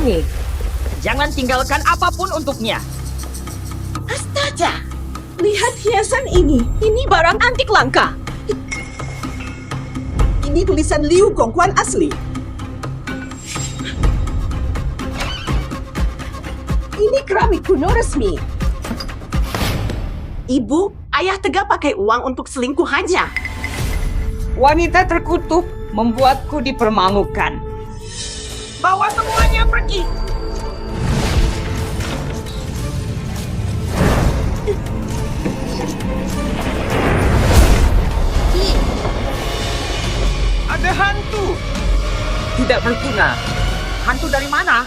ini. Jangan tinggalkan apapun untuknya. Astaga! Lihat hiasan ini. Ini barang antik langka. Ini tulisan Liu Gongguan asli. Ini keramik kuno resmi. Ibu, ayah Tega pakai uang untuk selingkuhannya. Wanita terkutuk membuatku dipermalukan. Bawa semuanya pergi. Ada hantu. Tidak berguna. Hantu dari mana?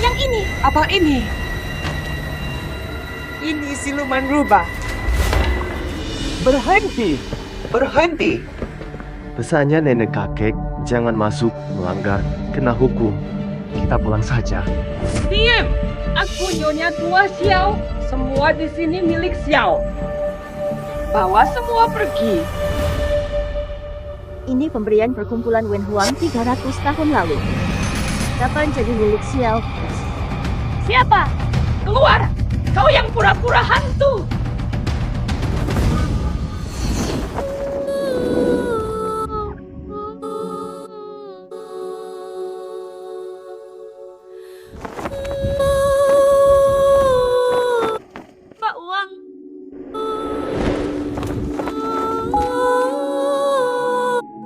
Yang ini. Apa ini? Ini siluman rubah. Berhenti. Berhenti. Pesannya nenek kakek, jangan masuk, melanggar, kena hukum. Kita pulang saja. Diam! Aku Nyonya Tua Xiao. Semua di sini milik Xiao. Bawa semua pergi. Ini pemberian perkumpulan Wen Huang 300 tahun lalu. Kapan jadi milik Xiao? Siapa? Keluar! Kau yang pura-pura hantu! Pak Wang.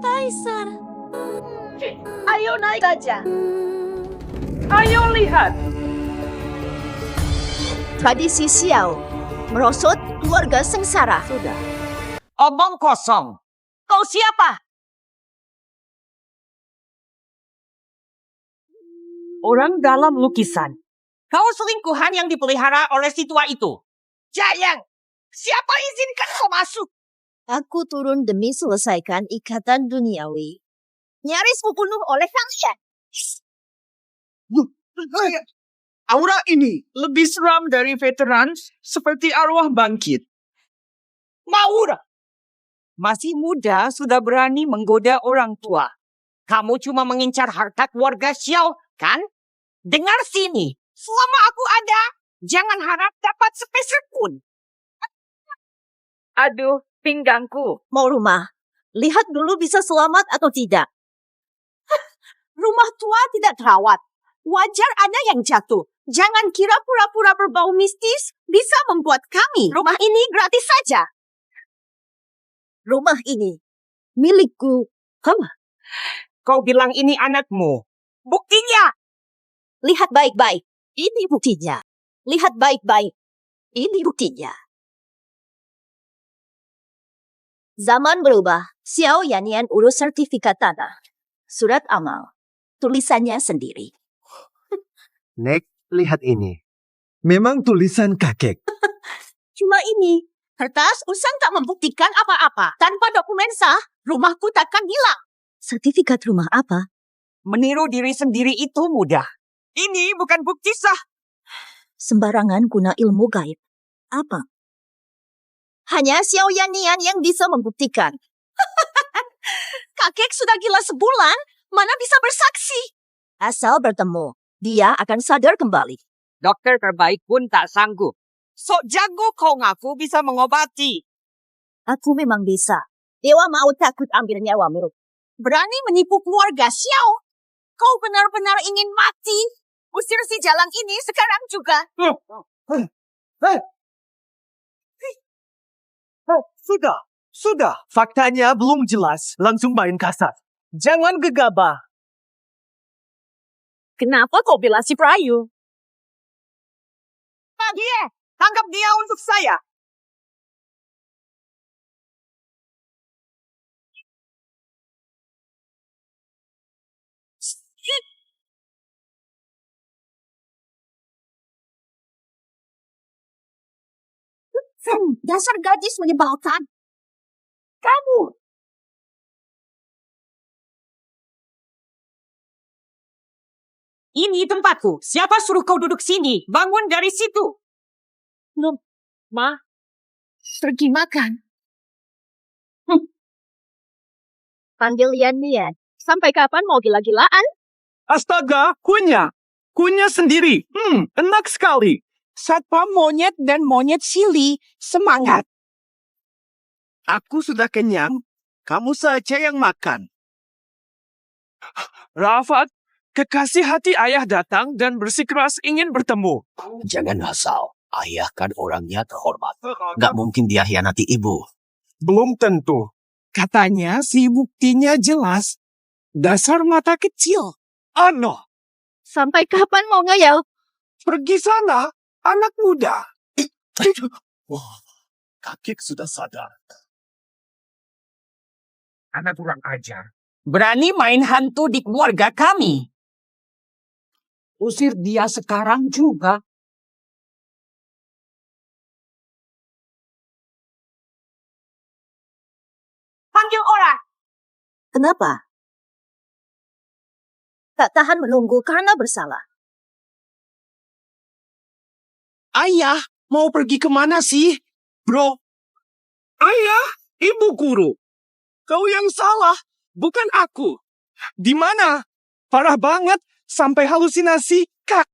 Kaisar. Ayo naik saja. Ayo lihat! Tradisi Xiao. Merosot keluarga sengsara. Sudah. Omong kosong. Kau siapa? Orang dalam lukisan. Kau selingkuhan yang dipelihara oleh si tua itu. Jayang, siapa izinkan kau masuk? Aku turun demi selesaikan ikatan duniawi. Nyaris dibunuh oleh kalian. Aura ini lebih seram dari veteran seperti arwah bangkit. Maura! Masih muda sudah berani menggoda orang tua. Kamu cuma mengincar harta keluarga Xiao, kan? Dengar sini, selama aku ada, jangan harap dapat sepeser pun. Aduh, pinggangku. Mau rumah. Lihat dulu bisa selamat atau tidak. Rumah tua tidak terawat. Wajar ada yang jatuh. Jangan kira pura-pura berbau mistis bisa membuat kami rumah ini gratis saja. Rumah ini milikku. Kau bilang ini anakmu. Buktinya! Lihat baik-baik. Ini buktinya. Lihat baik-baik. Ini buktinya. Zaman berubah. Xiao Yanian urus sertifikat tanah. Surat amal. Tulisannya sendiri. Nek, lihat ini. Memang tulisan kakek. Cuma ini. Kertas usang tak membuktikan apa-apa. Tanpa dokumen sah, rumahku takkan hilang. Sertifikat rumah apa? Meniru diri sendiri itu mudah. Ini bukan bukti sah. Sembarangan guna ilmu gaib. Apa? Hanya Xiao Yanian yang bisa membuktikan. Kakek sudah gila sebulan, mana bisa bersaksi? Asal bertemu, dia akan sadar kembali. Dokter terbaik pun tak sanggup. Sok jago kau ngaku bisa mengobati. Aku memang bisa. Dewa mau takut ambil nyawamu. Berani menipu keluarga Xiao. Kau benar-benar ingin mati. Usir si jalang ini sekarang juga. Sudah. Faktanya belum jelas. Langsung main kasar. Jangan gegabah. Kenapa kau bela si Prayu? Dia, tangkap dia untuk saya. Dasar gadis menyebalkan. Kamu. Ini tempatku. Siapa suruh kau duduk sini? Bangun dari situ. Ma, pergi makan. Panggil Yan Nian. Sampai kapan mau gila-gilaan? Astaga, kuenya. Kuenya sendiri. Enak sekali. Satpam monyet dan monyet Silly, semangat. Aku sudah kenyang. Kamu saja yang makan. Rafat, kekasih hati ayah datang dan bersikeras ingin bertemu. Jangan asal. Ayah kan orangnya terhormat. Gak mungkin dia hianati ibu. Belum tentu. Katanya si buktinya jelas. Dasar mata kecil. Ano, Sampai kapan mau ngeyel? pergi sana, anak muda. Wah, kakek sudah sadar. Anak kurang ajar. Berani main hantu di keluarga kami. Usir dia sekarang juga. Panggil orang. Kenapa? Tak tahan menunggu karena bersalah. Ayah, mau pergi kemana sih? Bro, Ayah, ibu guru. Kau yang salah, bukan aku. Di mana? Parah banget, sampai halusinasi, Kak.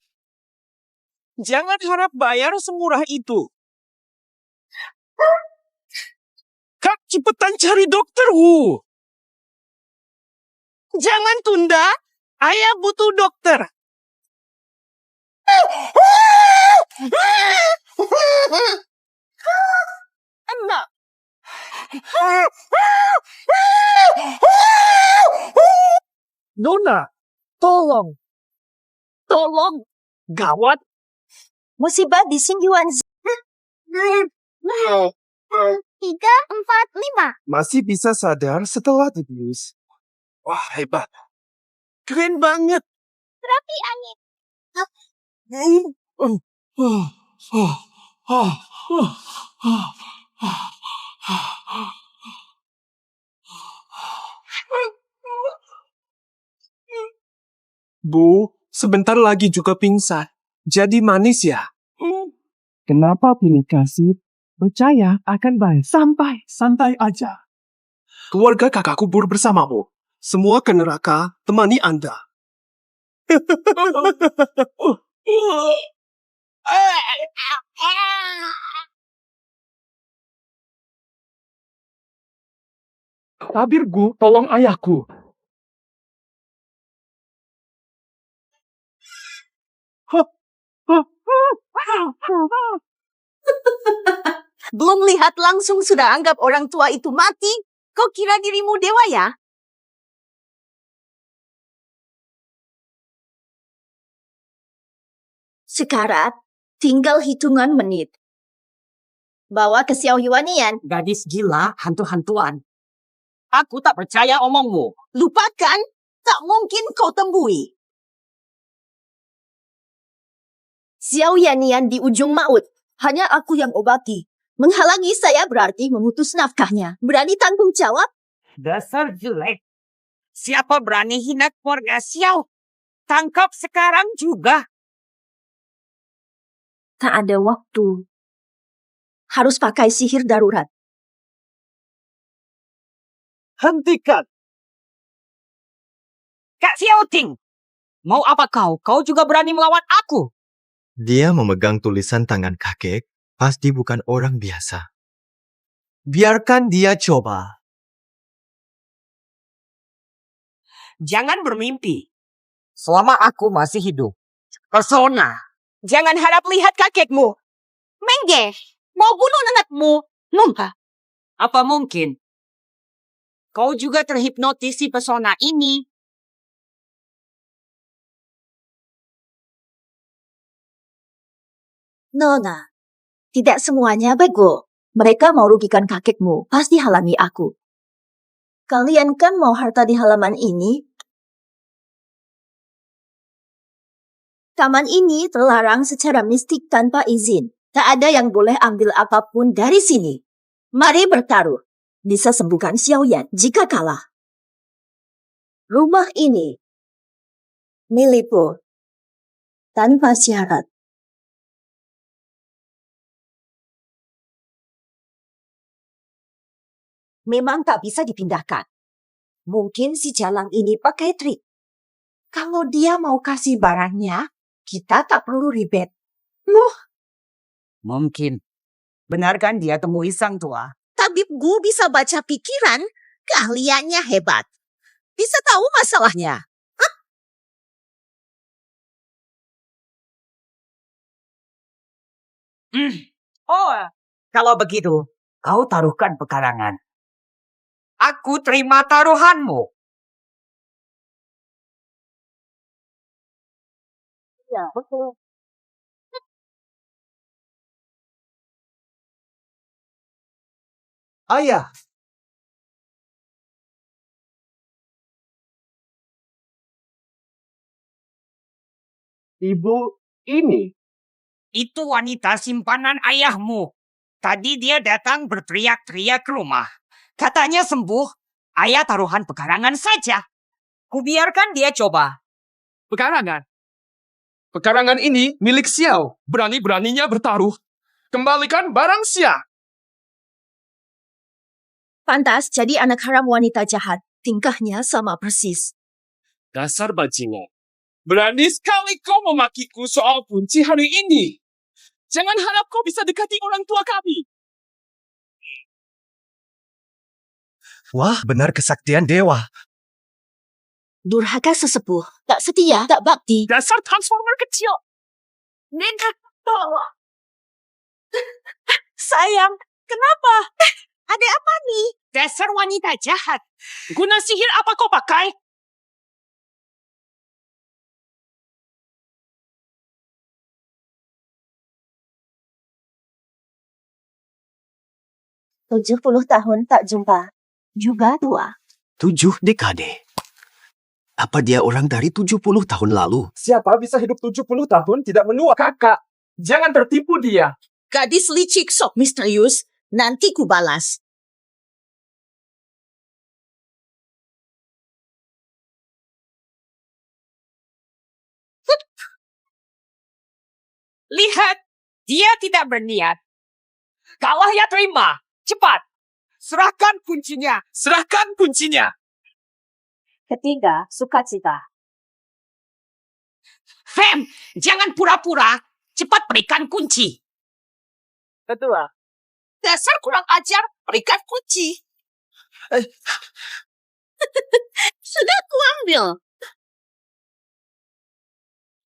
Jangan harap bayar semurah itu. Kak, cepetan cari dokter, Wu. Jangan tunda. Ayah butuh dokter. Enak. Nona, tolong. Tolong. Gawat. Musibah di Xingyuan. 3, 4, 5. Masih bisa sadar setelah dibius. Wah, hebat. Keren banget. Terapi angin. Bu, sebentar lagi juga pingsan. Jadi manis ya? Kenapa pilih kasih? Percaya akan baik. Santai aja. Keluarga kakak kubur bersamamu. Semua ke neraka, temani Anda. Tabirgu, tolong ayahku. Belum lihat langsung sudah anggap orang tua itu mati? Kau kira dirimu dewa ya? Sekarat, tinggal hitungan menit. Bawa ke Xiao Yuanian. Gadis gila, hantu-hantuan. Aku tak percaya omongmu. Lupakan, tak mungkin kau tembui. Xiao Yanian di ujung maut. Hanya aku yang obati. Menghalangi saya berarti memutus nafkahnya. Berani tanggung jawab? Dasar jelek. Siapa berani hina keluarga Xiao? Tangkap sekarang juga. Tak ada waktu. Harus pakai sihir darurat. Hentikan. Kak Xiao Ting. Mau apa kau? Kau juga berani melawan aku. Dia memegang tulisan tangan kakek, pasti bukan orang biasa. Biarkan dia coba. Jangan bermimpi. Selama aku masih hidup. Persona. Jangan harap lihat kakekmu. Mengge, mau bunuh anakmu. Mumpa. Apa mungkin? Kau juga terhipnotis si pesona ini. Nona, tidak semuanya bego. Mereka mau rugikan kakekmu, pasti halangi aku. Kalian kan mau harta di halaman ini? Taman ini terlarang secara mistik tanpa izin. Tak ada yang boleh ambil apapun dari sini. Mari bertaruh. Bisa sembuhkan Xiaoyan jika kalah. Rumah ini milikku tanpa syarat. Memang tak bisa dipindahkan. Mungkin si Jalang ini pakai trik. Kalau dia mau kasih barangnya, kita tak perlu ribet. Mungkin. Benar kan dia temui sang tua? Tabib Gu bisa baca pikiran, keahliannya hebat. Bisa tahu masalahnya. Oh, kalau begitu, kau taruhkan pekarangan. Aku terima taruhanmu. Ya, betul. Ayah, ibu ini. Itu wanita simpanan ayahmu. Tadi dia datang berteriak-teriak ke rumah. Katanya sembuh. Ayah taruhan pekarangan saja. Kubiarkan dia coba. Pekarangan. Pekarangan ini milik Xiao. Berani-beraninya bertaruh. Kembalikan barang Xia. Pantas jadi anak haram wanita jahat. Tingkahnya sama persis. Dasar bajingan. Berani sekali kau memakiku soal kunci hari ini. Jangan harap kau bisa dekati orang tua kami. Wah, benar kesaktian dewa. Durhaka sesepuh. Tak setia, tak bakti. Dasar transformer kecil. Nenek, tolong. Sayang, kenapa? Ada apa nih? Dasar wanita jahat. Guna sihir apa kau pakai? 70 tahun tak jumpa. Juga tua. 7 dekade. Apa dia orang dari 70 tahun lalu? Siapa bisa hidup 70 tahun tidak menua? Kakak, jangan tertipu dia. Gadis licik sok misterius. Nanti ku balas. Lihat, dia tidak berniat. Kalah ya terima. Cepat. Serahkan kuncinya. Serahkan kuncinya. Ketiga, sukacita. Fem, jangan pura-pura. Cepat berikan kunci. Kedua, Dasar kurang ajar, berikan kunci. Sudah kuambil.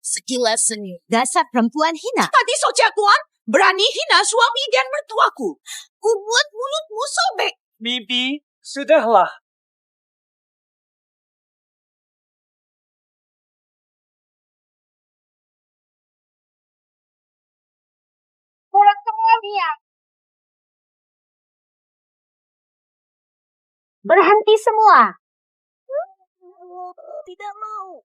Sekilas senyum. Dasar perempuan hina. Tadi sojagoan berani hina suami dan mertuaku. Ku buat mulutmu sobek. Bibi, sudahlah. Kurang kemudian. Berhenti semua. Tidak mau.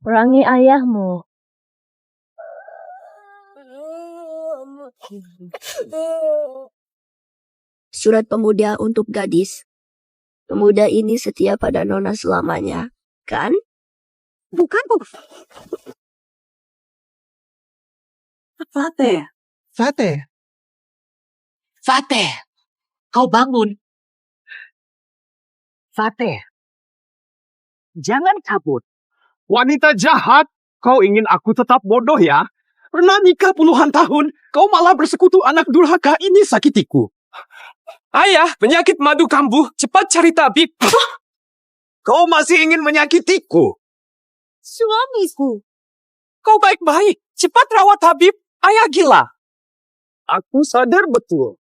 Perangi ayahmu. Surat pemuda untuk gadis. Pemuda ini setia pada Nona selamanya, kan? Bukan, Bu. Fateh. Fateh, Fateh, kau bangun. Fateh, jangan kabur. Wanita jahat, kau ingin aku tetap bodoh ya? Pernah nikah puluhan tahun, kau malah bersekutu anak durhaka ini sakitiku. Ayah, penyakit madu kambuh, cepat cari tabib. Kau masih ingin menyakitiku? Suamiku. Kau baik-baik, cepat rawat tabib, ayah gila. Aku sadar betul.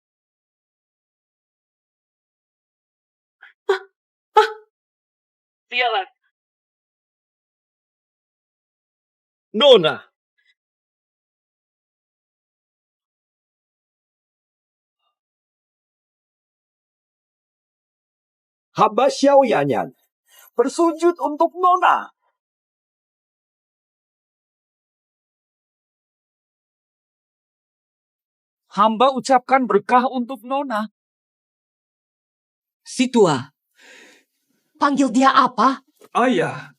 Sialan. Nona. Hamba Xiao Yanyan bersujud untuk Nona. Hamba ucapkan berkah untuk Nona. Si tua. Panggil dia apa? Ayah,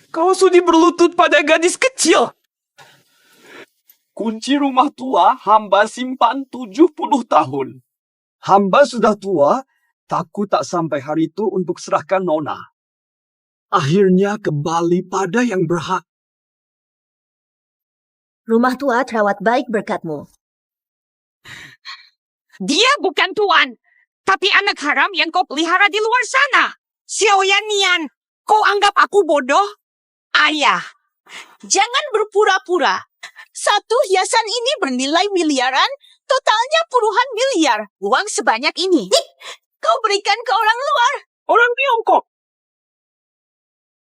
kau sudi berlutut pada gadis kecil. Kunci rumah tua hamba simpan 70 tahun. Hamba sudah tua, takut tak sampai hari itu untuk serahkan Nona. Akhirnya kembali pada yang berhak. Rumah tua terawat baik berkatmu. Dia bukan tuan, tapi anak haram yang kau pelihara di luar sana. Xiao Yan Nian, kau anggap aku bodoh? Ayah, Jangan berpura-pura. Satu hiasan ini bernilai miliaran, totalnya puluhan miliar. uang sebanyak ini. Kau berikan ke orang luar. Orang Tiongkok.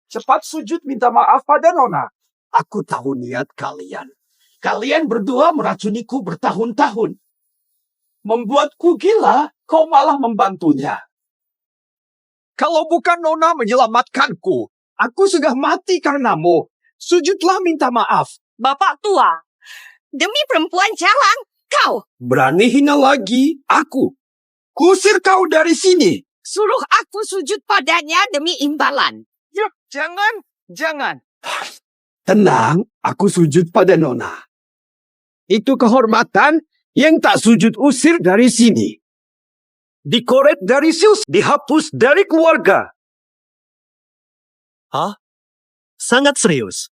Cepat sujud minta maaf pada Nona. Aku tahu niat kalian. Kalian berdua meracuniku bertahun-tahun. Membuatku gila, kau malah membantunya. Kalau bukan Nona menyelamatkanku, aku sudah mati karenamu. Sujudlah minta maaf. Bapak tua, demi perempuan jalan, kau Berani hina lagi aku. Kusir kau dari sini. suruh aku sujud padanya demi imbalan. Ya, jangan. Tenang, aku sujud pada Nona. Itu kehormatan yang tak sujud usir dari sini. Dikoret dari Sius, dihapus dari keluarga. Hah? Sangat serius.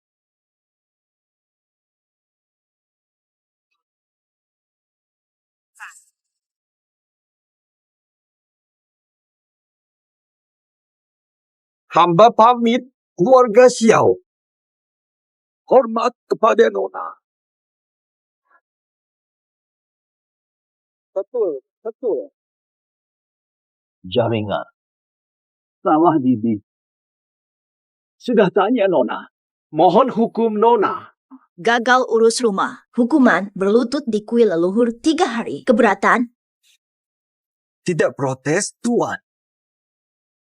Hamba pamit keluarga Xiao. Hormat kepada Nona. Betul. Jaringan. Salah Bibi. Sudah tanya Nona. Mohon hukum Nona. Gagal urus rumah. Hukuman berlutut di kuil leluhur 3 hari. Keberatan? Tidak protes, Tuan.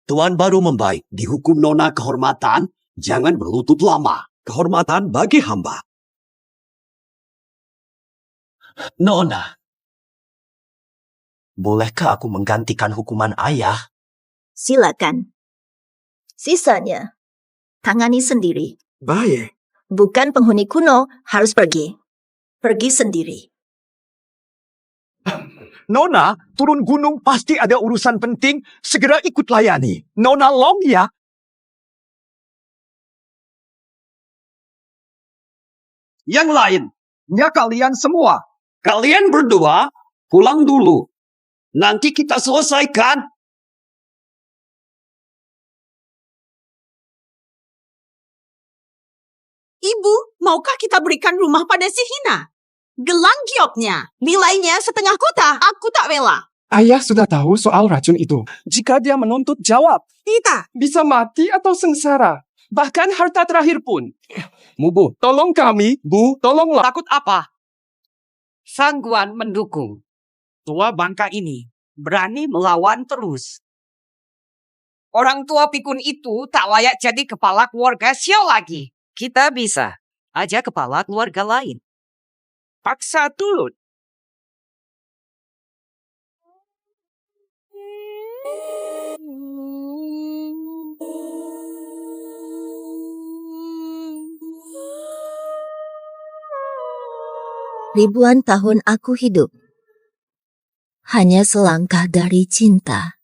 Tuan baru membaik. Dihukum Nona kehormatan, jangan berlutut lama. Kehormatan bagi hamba. Nona, bolehkah aku menggantikan hukuman ayah? Silakan. Sisanya, tangani sendiri. Baik. Bukan penghuni kuno harus pergi. Pergi sendiri. Nona, turun gunung pasti ada urusan penting. Segera ikut layani. Nona Long ya. Yang lain, ya kalian semua. Kalian berdua pulang dulu. Nanti kita selesaikan. Ibu, maukah kita berikan rumah pada si Hina? Gelang gioknya, nilainya setengah kota. Aku tak rela. Ayah sudah tahu soal racun itu. Jika dia menuntut jawab, Tidak. bisa mati atau sengsara. Bahkan harta terakhir pun. Bu, tolong kami. Bu, tolonglah. Takut apa? Sangguan mendukung. Tua bangka ini berani melawan terus. Orang tua pikun itu tak layak jadi kepala keluarga Xiao lagi. Kita bisa aja kepala keluarga lain. Paksa turut. Ribuan tahun aku hidup. Hanya selangkah dari cinta.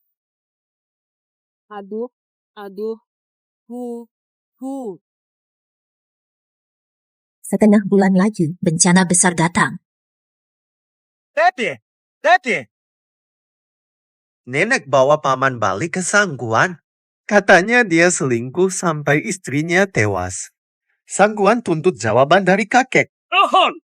Aduh. Setengah bulan lagi bencana besar datang. Tete. Nenek bawa paman balik ke Sangguan. Katanya dia selingkuh sampai istrinya tewas. Sangguan tuntut jawaban dari kakek. Ohon!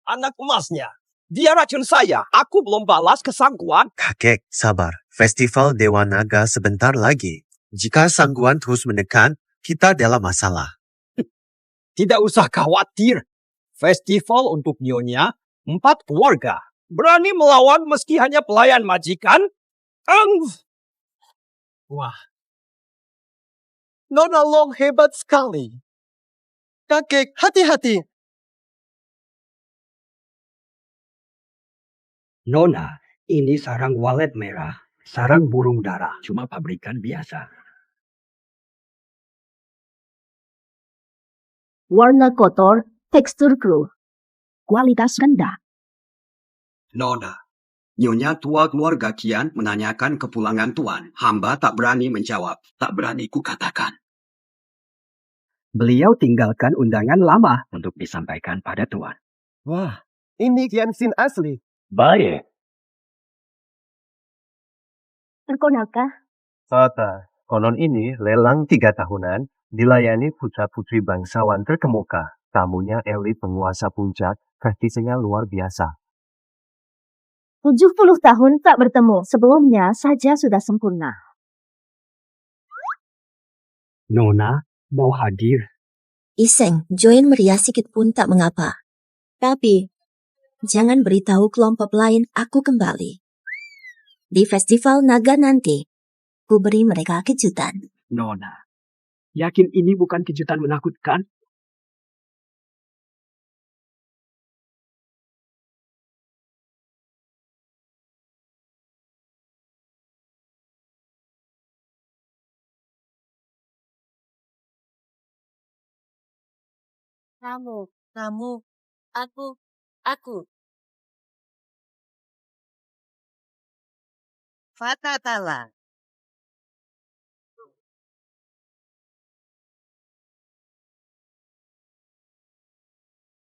Anak emasnya. Dia racun saya. Aku belum balas ke Sangguan. Kakek, sabar. Festival Dewa Naga sebentar lagi. Jika Sangguan terus menekan, kita dalam masalah. Tidak usah khawatir. Festival untuk Nyonya 4 keluarga. Berani melawan meski hanya pelayan majikan? Wah. Nona Long hebat sekali. Kakek, hati-hati. Nona, ini sarang walet merah, sarang burung dara, cuma pabrikan biasa. Warna kotor, tekstur keruh. berkualitas rendah. Nona, Nyonya tua keluarga Kian menanyakan kepulangan Tuan. Hamba tak berani menjawab, tak berani kukatakan. Beliau tinggalkan undangan lama untuk disampaikan pada Tuan. Wah, ini Kian Sin asli. Baik. Perkenalkah? Tata, konon ini lelang 3 tahunan, dilayani putra-putri bangsawan terkemuka. Tamunya elit penguasa puncak, prestisnya luar biasa. 70 tahun tak bertemu, sebelumnya saja sudah sempurna. Nona, mau hadir. Iseng, join merias sedikit pun tak mengapa. Tapi, jangan beritahu kelompok lain aku kembali. Di festival naga nanti, ku beri mereka kejutan. Nona, yakin ini bukan kejutan menakutkan? Kamu, aku. Fatatala.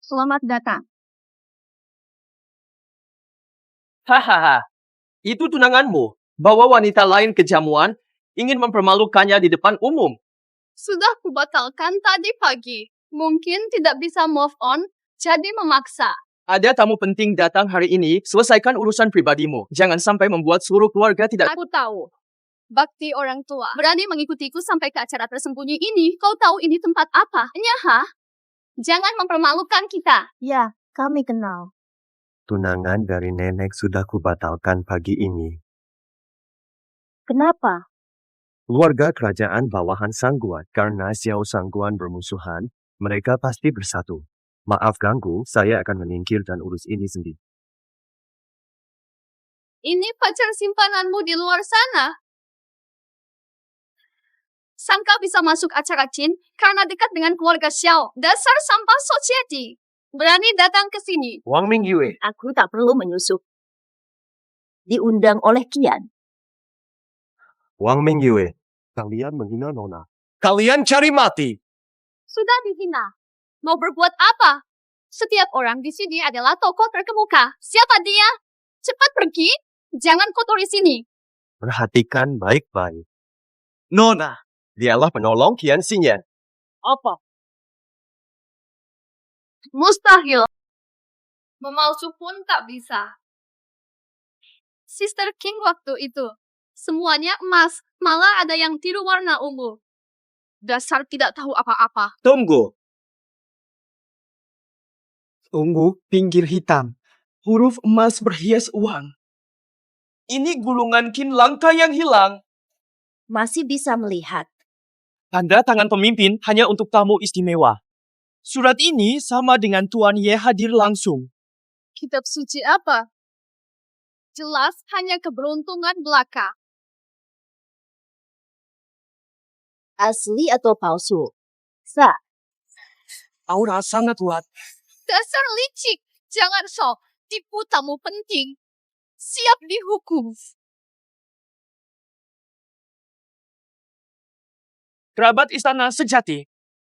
Selamat datang. Hahaha, itu tunanganmu. Bawa wanita lain ke jamuan, ingin mempermalukannya di depan umum. Sudah kubatalkan tadi pagi. Mungkin tidak bisa move on, jadi memaksa. Ada tamu penting datang hari ini, selesaikan urusan pribadimu. Jangan sampai membuat seluruh keluarga tidak... Aku tahu. Bakti orang tua. Berani mengikutiku sampai ke acara tersembunyi ini. Kau tahu ini tempat apa? Nyaha? Jangan mempermalukan kita. Ya, kami kenal. Tunangan dari nenek sudah kubatalkan pagi ini. Kenapa? Keluarga kerajaan bawahan Sangguan karena Xiao Sangguan bermusuhan, mereka pasti bersatu. Maaf ganggu, saya akan menyingkir dan urus ini sendiri. Ini pacar simpananmu di luar sana. Sangka bisa masuk acara Chin karena dekat dengan keluarga Xiao. Dasar sampah society. Berani datang ke sini. Wang Mingyue. Aku tak perlu menyusup. Diundang oleh Kian. Wang Mingyue, kalian menghina Nona. Kalian cari mati. Sudah dihina. Mau berbuat apa? Setiap orang di sini adalah tokoh terkemuka. Siapa dia? Cepat pergi. Jangan kotori sini. Perhatikan baik-baik. Nona, dialah penolong Kian Xinyan. Apa? Mustahil. Memalsu pun tak bisa. Sister King waktu itu. Semuanya emas. Malah ada yang tiru warna ungu. Dasar tidak tahu apa-apa. Tunggu. Ungu, pinggir hitam. Huruf emas berhias uang. Ini gulungan Qin langka yang hilang. Masih bisa melihat. Tanda tangan pemimpin hanya untuk tamu istimewa. Surat ini sama dengan Tuan Ye hadir langsung. Kitab suci apa? Jelas hanya keberuntungan belaka. Asli atau palsu? Aura sangat kuat. Dasar licik. Jangan sok. Tipu tamu penting. Siap dihukum. Kerabat istana sejati.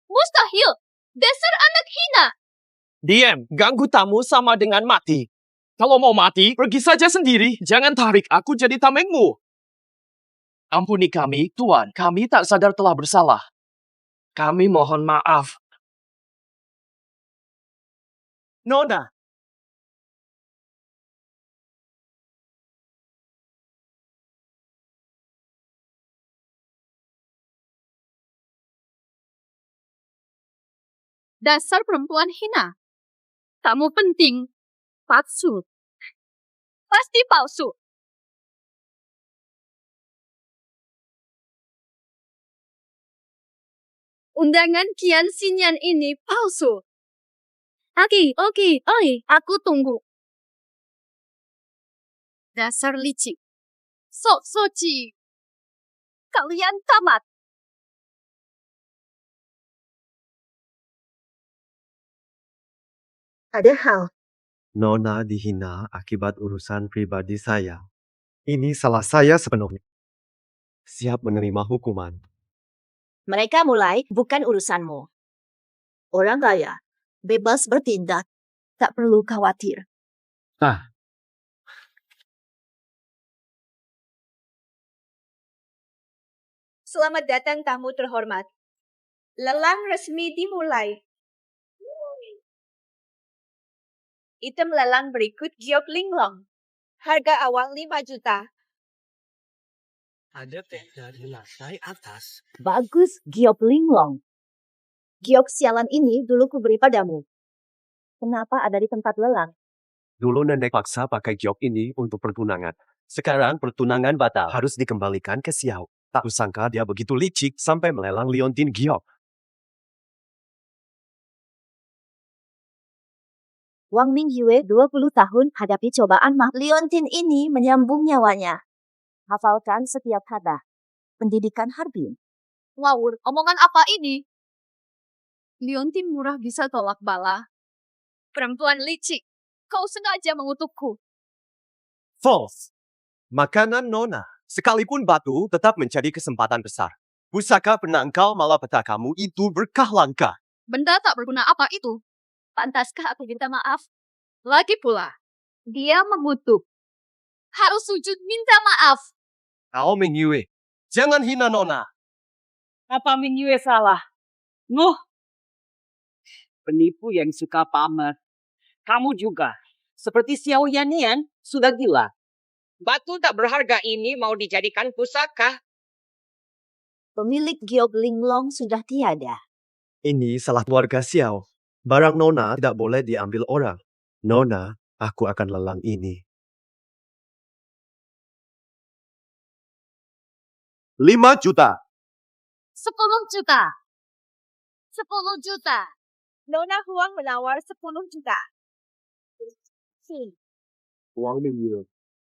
Mustahil. Dasar anak hina. Diam, ganggu tamu sama dengan mati. Kalau mau mati, pergi saja sendiri. Jangan tarik aku jadi tamengmu. Ampuni kami, Tuan. Kami tak sadar telah bersalah. Kami mohon maaf. Nona. Dasar perempuan hina. Tamu penting. Palsu. Pasti palsu. Undangan Kian Xinyan ini palsu. Oke, oi, aku tunggu. Dasar licik. Sok soci. Kalian tamat. Ada hal. Nona dihina akibat urusan pribadi saya. Ini salah saya sepenuhnya. Siap menerima hukuman. Mereka mulai, bukan urusanmu. Orang kaya, bebas bertindak. Tak perlu khawatir. Selamat datang tamu terhormat. Lelang resmi dimulai. Item lelang berikut Giok Linglong. Harga awal 5 juta. Ada tenda di lantai atas. Bagus, Giok Linglong. Giok sialan ini dulu kuberi padamu. Kenapa ada di tempat lelang? Dulu nenek paksa pakai giok ini untuk pertunangan. Sekarang pertunangan batal. Harus dikembalikan ke Xiao. Tak kusangka dia begitu licik sampai melelang liontin giok. Wang Mingyue 20 tahun hadapi cobaan mah. Liontin ini menyambung nyawanya. Hafalkan setiap kata. Pendidikan Harbin. Ngawur, omongan apa ini? Liontin murah bisa tolak bala. Perempuan licik, kau sengaja mengutukku. False. Makanan Nona. Sekalipun batu tetap menjadi kesempatan besar. Pusaka penangkal malapetakamu itu berkah langka. Benda tak berguna apa itu? Pantaskah aku minta maaf? Lagi pula, dia mengutuk. Harus sujud minta maaf. Kau Mingyue, jangan hina Nona. Apa Mingyue salah? Nuh, penipu yang suka pamer. Kamu juga, seperti Xiao Yanian, sudah gila. Batu tak berharga ini mau dijadikan pusaka. Pemilik Giok Linglong sudah tiada. Ini salah keluarga Xiao. Barang Nona tidak boleh diambil orang. Nona, aku akan lelang ini. 5 juta. 10 juta. 10 juta. Nona Huang menawar 10 juta. Wang Mingyue.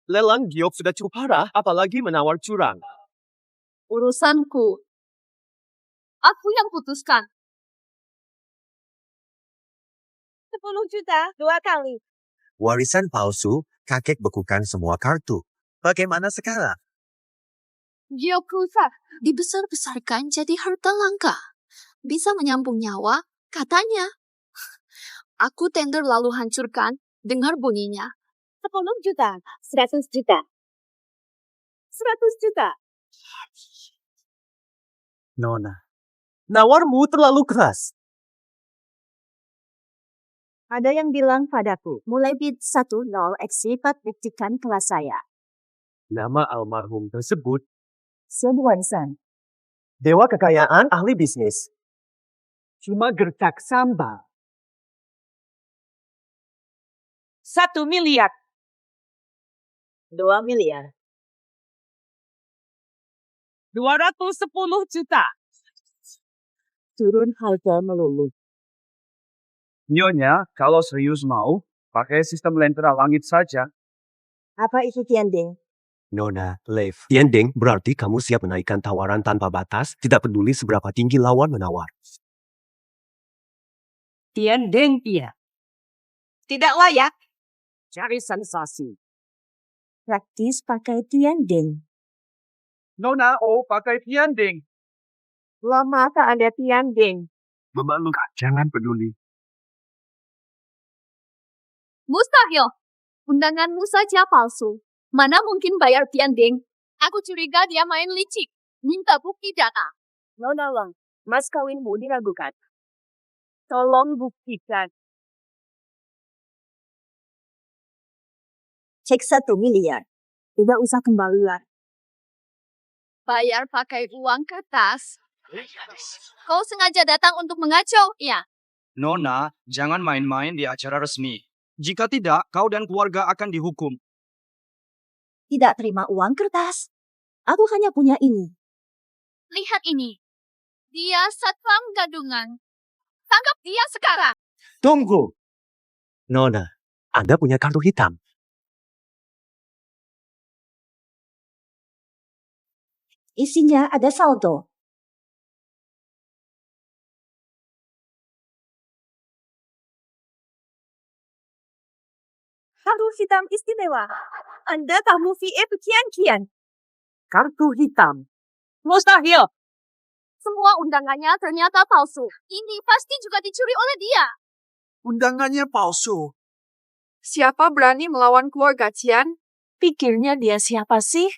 Lelang giok sudah cukup parah, apalagi menawar curang. Urusanku. Aku yang putuskan. 10 juta 2 kali. Warisan palsu, kakek bekukan semua kartu. Bagaimana sekarang? Gyokusa dibesar-besarkan jadi harta langka. Bisa menyambung nyawa, katanya. Aku tender lalu hancurkan, dengar bunyinya. 10 juta. 100 juta. 100 juta. Nona, nawarmu terlalu keras. Ada yang bilang padaku, mulai bid 10 X4 buktikan kelas saya. Nama almarhum tersebut, Sun Wansan. dewa kekayaan ahli bisnis. Cuma gertak sambal. 1 miliar. 2 miliar. 210 juta. Turun harga melulu. Nyonya, kalau serius mau, pakai sistem lentera langit saja. Apa itu Tianding? Nona, Leif. Tianding berarti kamu siap menaikkan tawaran tanpa batas, tidak peduli seberapa tinggi lawan menawar. Tiandeng iya. Tidak layak. Cari sensasi. Praktis pakai Tianding. Nona, pakai Tianding. Lama tak ada Tianding. Memalukan, jangan peduli. Mustahil. Undanganmu saja palsu. Mana mungkin bayar Tianding? Aku curiga dia main licik. Minta bukti data. Nona Lang, mas kawinmu diragukan. Tolong buktikan. Cek 1 miliar. Tidak usah kembalian. Bayar pakai uang kertas. Kau sengaja datang untuk mengacau, ya? Nona, jangan main-main di acara resmi. Jika tidak, kau dan keluarga akan dihukum. Tidak terima uang kertas. Aku hanya punya ini. Lihat ini. Dia satpam gadungan. Tangkap dia sekarang. Tunggu. Nona, Anda punya kartu hitam. Isinya ada saldo. Kartu hitam istimewa. Anda tamu VIP kian-kian. Kartu hitam. Mustahil. Semua undangannya ternyata palsu. Ini pasti juga dicuri oleh dia. Undangannya palsu. Siapa berani melawan keluarga Cian? Pikirnya dia siapa sih?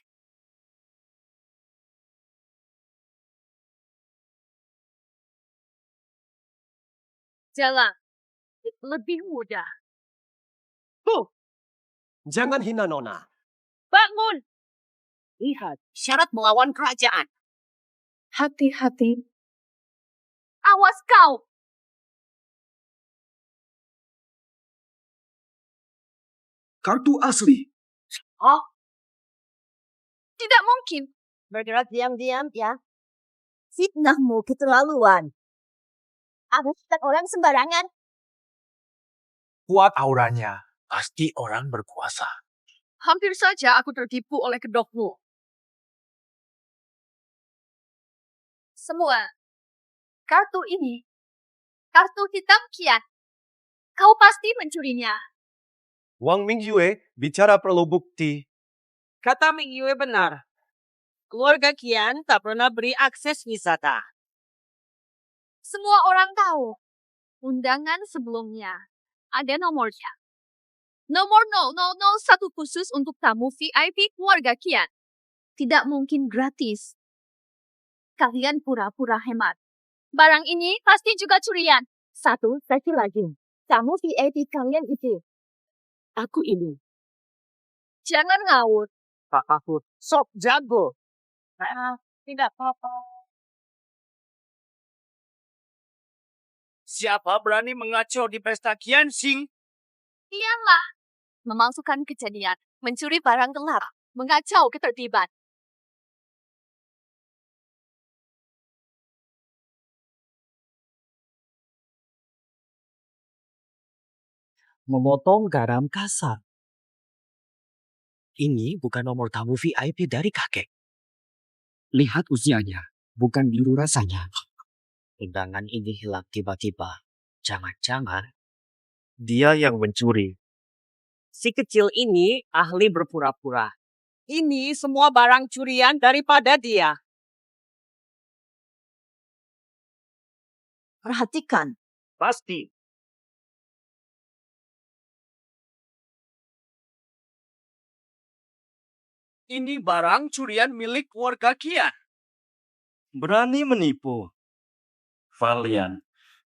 Jalan. Lebih mudah. Jangan hina Nona. Bangun. Lihat, syarat melawan kerajaan. Hati-hati. Awas kau. Kartu asli. Tidak mungkin. Bergerak diam-diam ya. Fitnahmu keterlaluan. Arahkan orang sembarangan. Kuat auranya. Pasti orang berkuasa. Hampir saja aku tertipu oleh kedokmu. Semua. Kartu ini. Kartu hitam Kian. Kau pasti mencurinya. Wang Mingyue bicara perlu bukti. Kata Ming Yue benar. Keluarga Kian tak pernah beri akses wisata. Semua orang tahu. Undangan sebelumnya. Ada nomornya. Nomor 0001 khusus untuk tamu VIP keluarga Kian. Tidak mungkin gratis. Kalian pura-pura hemat. Barang ini pasti juga curian. Satu sesi lagi. Tamu VIP kalian itu. Aku ini. Jangan ngawur. Pak Mahfud. Sok jago. Tidak apa-apa. Siapa berani mengacau di pesta Kian Xing? Iyalah. Memalsukan kejadian. Mencuri barang gelap. Mengacau ketertiban. Memotong garam kasar. Ini bukan nomor tamu VIP dari kakek. Lihat usianya, bukan biru rasanya. Undangan ini hilang tiba-tiba. Jangan-jangan Dia yang mencuri. Si kecil ini ahli berpura-pura. Ini semua barang curian daripada dia. Perhatikan. Pasti. Ini barang curian milik keluarga Kian. Berani menipu. Valian.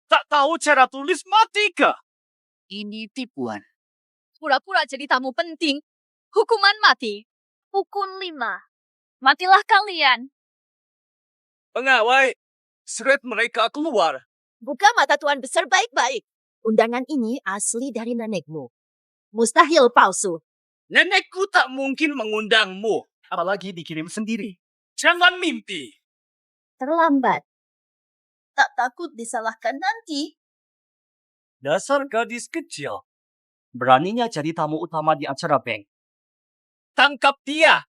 Tak tahu cara tulis mati kah? Ini tipuan. Pura-pura jadi tamu penting. Hukuman mati. Hukum 5. Matilah kalian. Pengawai, seret mereka keluar. Buka mata tuan besar baik-baik. Undangan ini asli dari nenekmu. Mustahil palsu. Nenekku tak mungkin mengundangmu. Apalagi dikirim sendiri. Jangan mimpi. Terlambat. Tak takut disalahkan nanti. dasar gadis kecil. Beraninya jadi tamu utama di acara bank. Tangkap dia.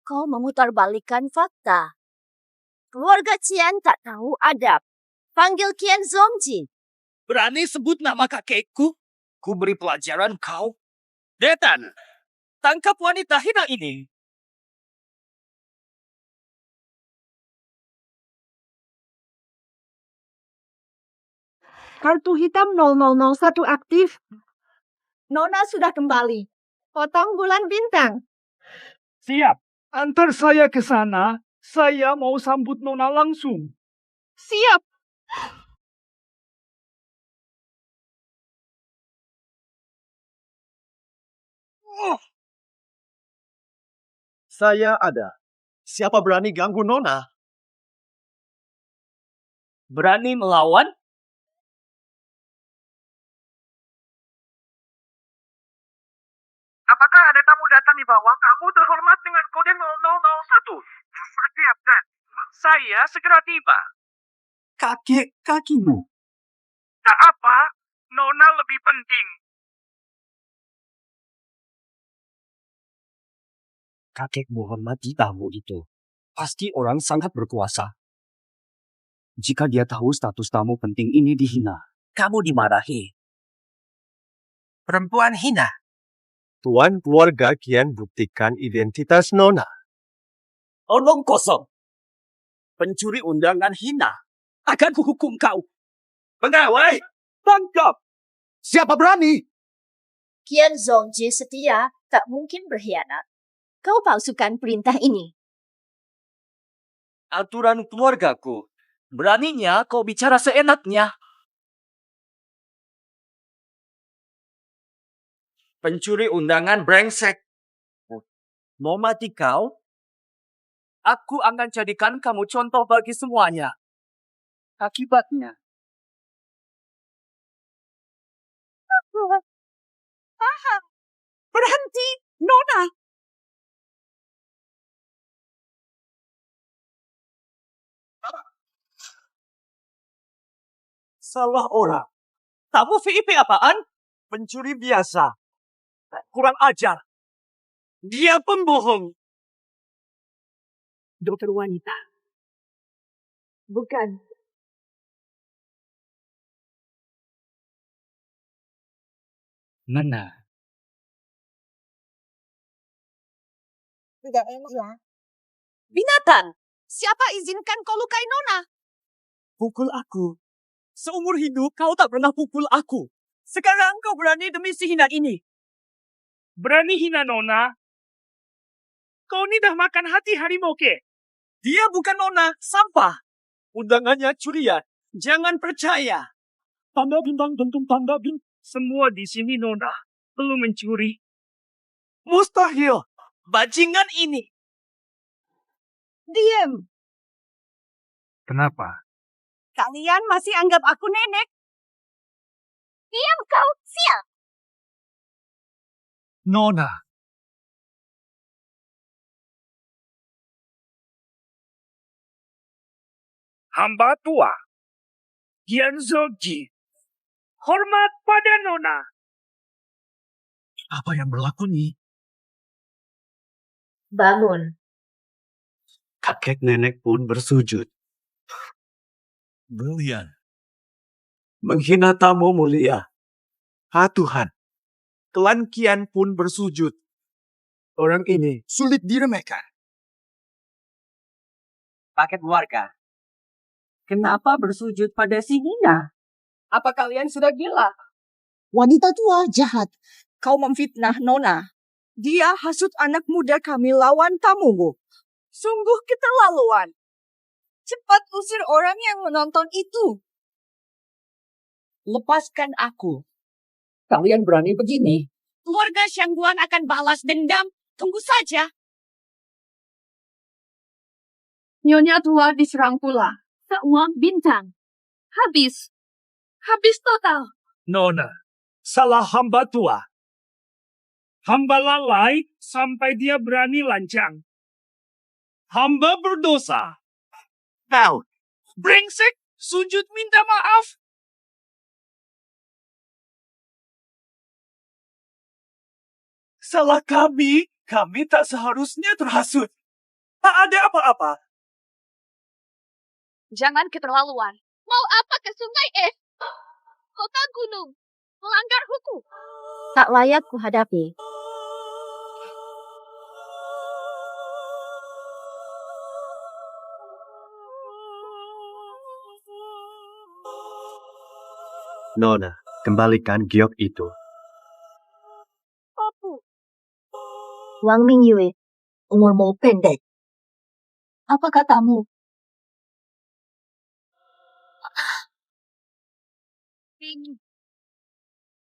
Kau memutarbalikkan fakta. Keluarga Cian tak tahu adab. Panggil Kian Zongji. Berani sebut nama kakekku? Ku beri pelajaran kau. Detan, tangkap wanita hina ini. Kartu hitam 0001 aktif. Nona sudah kembali. Potong bulan bintang. Siap. Antar saya ke sana. Saya mau sambut Nona langsung. Siap. Saya ada. Siapa berani ganggu Nona? Berani melawan? Apakah ada tamu datang di bawah? Kamu terhormat dengan kode 0001. Bersiap, Dan. Saya segera tiba. Kakek kakimu. Tak apa, Nona lebih penting. Kakek menghormati tamu itu. Pasti orang sangat berkuasa. Jika dia tahu status tamu penting ini dihina, kamu dimarahi. Perempuan hina. Tuan keluarga kian buktikan identitas Nona. Omong kosong. Pencuri undangan hina. Akan kuhukum kau. Pegawai, tangkap! Siapa berani? Kian Zongji setia, tak mungkin berkhianat. Kau palsukan perintah ini. Aturan keluargaku. Beraninya kau bicara seenaknya. Pencuri undangan brengsek. Mau mati kau? Aku akan jadikan kamu contoh bagi semuanya. Akibatnya. Paham. Berhenti, Nona. Salah orang. Tamu VIP apaan? Pencuri biasa. Kurang ajar. Dia pembohong. Dokter wanita. Bukan. Mana? Tidak enak ya. Binatang, siapa izinkan kau lukai Nona? Pukul aku. Seumur hidup kau tak pernah pukul aku. Sekarang kau berani demi si hina ini. Berani hina Nona? Kau ni dah makan hati harimau ke? Dia bukan Nona, sampah. Undangannya curian. Jangan percaya. Tanda bintang tentu tanda bintang. Semua di sini Nona belum mencuri. Mustahil. Bajingan ini. Diam. Kenapa? Kalian masih anggap aku nenek. Diam kau, sial. Nona. Hamba tua. Gian Zogji. Hormat pada Nona. Apa yang berlaku nih? Bangun. Kakek nenek pun bersujud. Brilian. Menghina tamu mulia. Tuhan. Klan Kian pun bersujud. Orang ini sulit diremehkan. Paket warga. Kenapa bersujud pada si hina? Apa kalian sudah gila? Wanita tua jahat. Kau memfitnah Nona. Dia hasut anak muda kami lawan tamumu. Sungguh keterlaluan. Cepat usir orang yang menonton itu. Lepaskan aku. Kalian berani begini? Keluarga Shangguan akan balas dendam. Tunggu saja. Nyonya tua diserang pula. Seuang bintang. Habis. Habis total. Nona, salah hamba tua. Hamba lalai sampai dia berani lancang. Hamba berdosa. Kau, brengsek, sujud minta maaf. Salah kami tak seharusnya terhasut. Tak ada apa-apa. Jangan keterlaluan. Mau apa ke sungai es? Kota gunung. Melanggar hukum. Tak layak kuhadapi. Nona, kembalikan giok itu. Wang Mingyue, umurmu pendek. Apa katamu?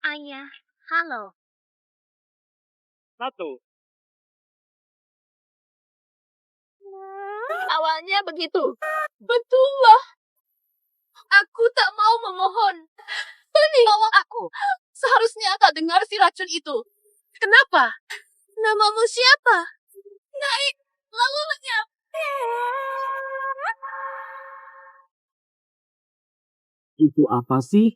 Ayah, halo. Satu. Awalnya begitu. Betullah. Aku tak mau memohon. Tolong aku. Seharusnya tak dengar si racun itu. Kenapa? Namamu siapa? Naik, lalu lenyap. Itu apa sih?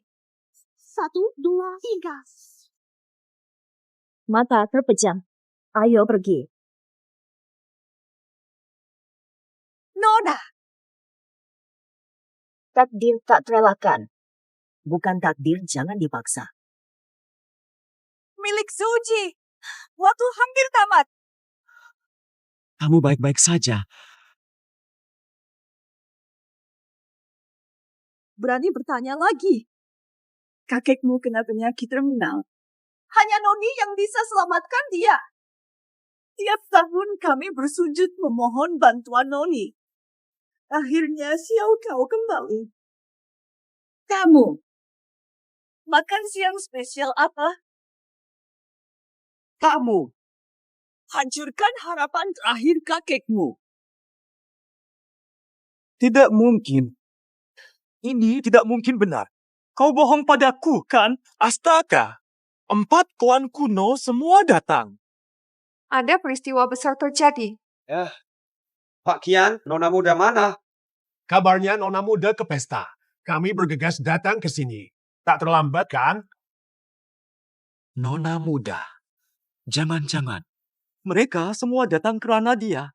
1, 2, 3. Mata terpejam. Ayo pergi. Nona, Takdir tak terelakkan. Bukan takdir, jangan dipaksa. Milik Suji. Waktu hampir tamat. Kamu baik-baik saja. Berani bertanya lagi. Kakekmu kena penyakit terminal. Hanya Noni yang bisa selamatkan dia. Tiap tahun kami bersujud memohon bantuan Noni. Akhirnya Xiao kau kembali. Kamu, makan siang spesial apa? Kamu, hancurkan harapan terakhir kakekmu. Tidak mungkin. Ini tidak mungkin benar. Kau bohong padaku, kan? Astaga. 4 klan kuno semua datang. Ada peristiwa besar terjadi. Pak Kian, Nona muda mana? Kabarnya Nona muda ke pesta. Kami bergegas datang ke sini. Tak terlambat kan? Nona muda. Jangan-jangan. Mereka semua datang kerana dia.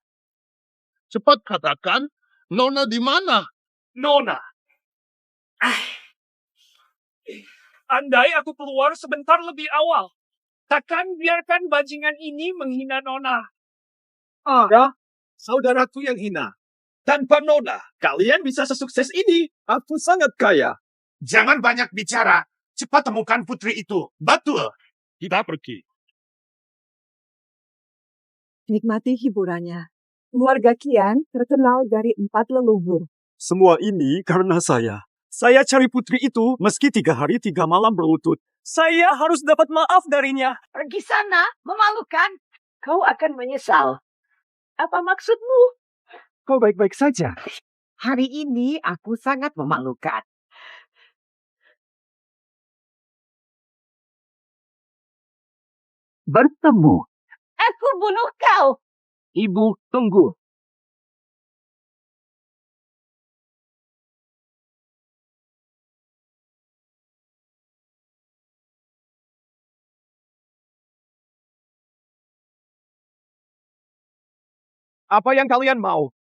Cepat katakan, Nona di mana? Nona. Andai aku keluar sebentar lebih awal, takkan biarkan bajingan ini menghina Nona. Ya, saudaraku yang hina. Tanpa Nona, kalian bisa sesukses ini. Aku sangat kaya. Jangan banyak bicara. Cepat temukan putri itu. Betul. Kita pergi. Nikmati hiburannya. Keluarga Kian terkenal dari 4 leluhur. Semua ini karena saya. Saya cari putri itu meski 3 hari 3 malam berlutut. Saya harus dapat maaf darinya. Pergi sana, memalukan. Kau akan menyesal. Apa maksudmu? Kau baik-baik saja. Hari ini aku sangat memalukan. Bertemu. Aku bunuh kau. Ibu, tunggu. Apa yang kalian mau?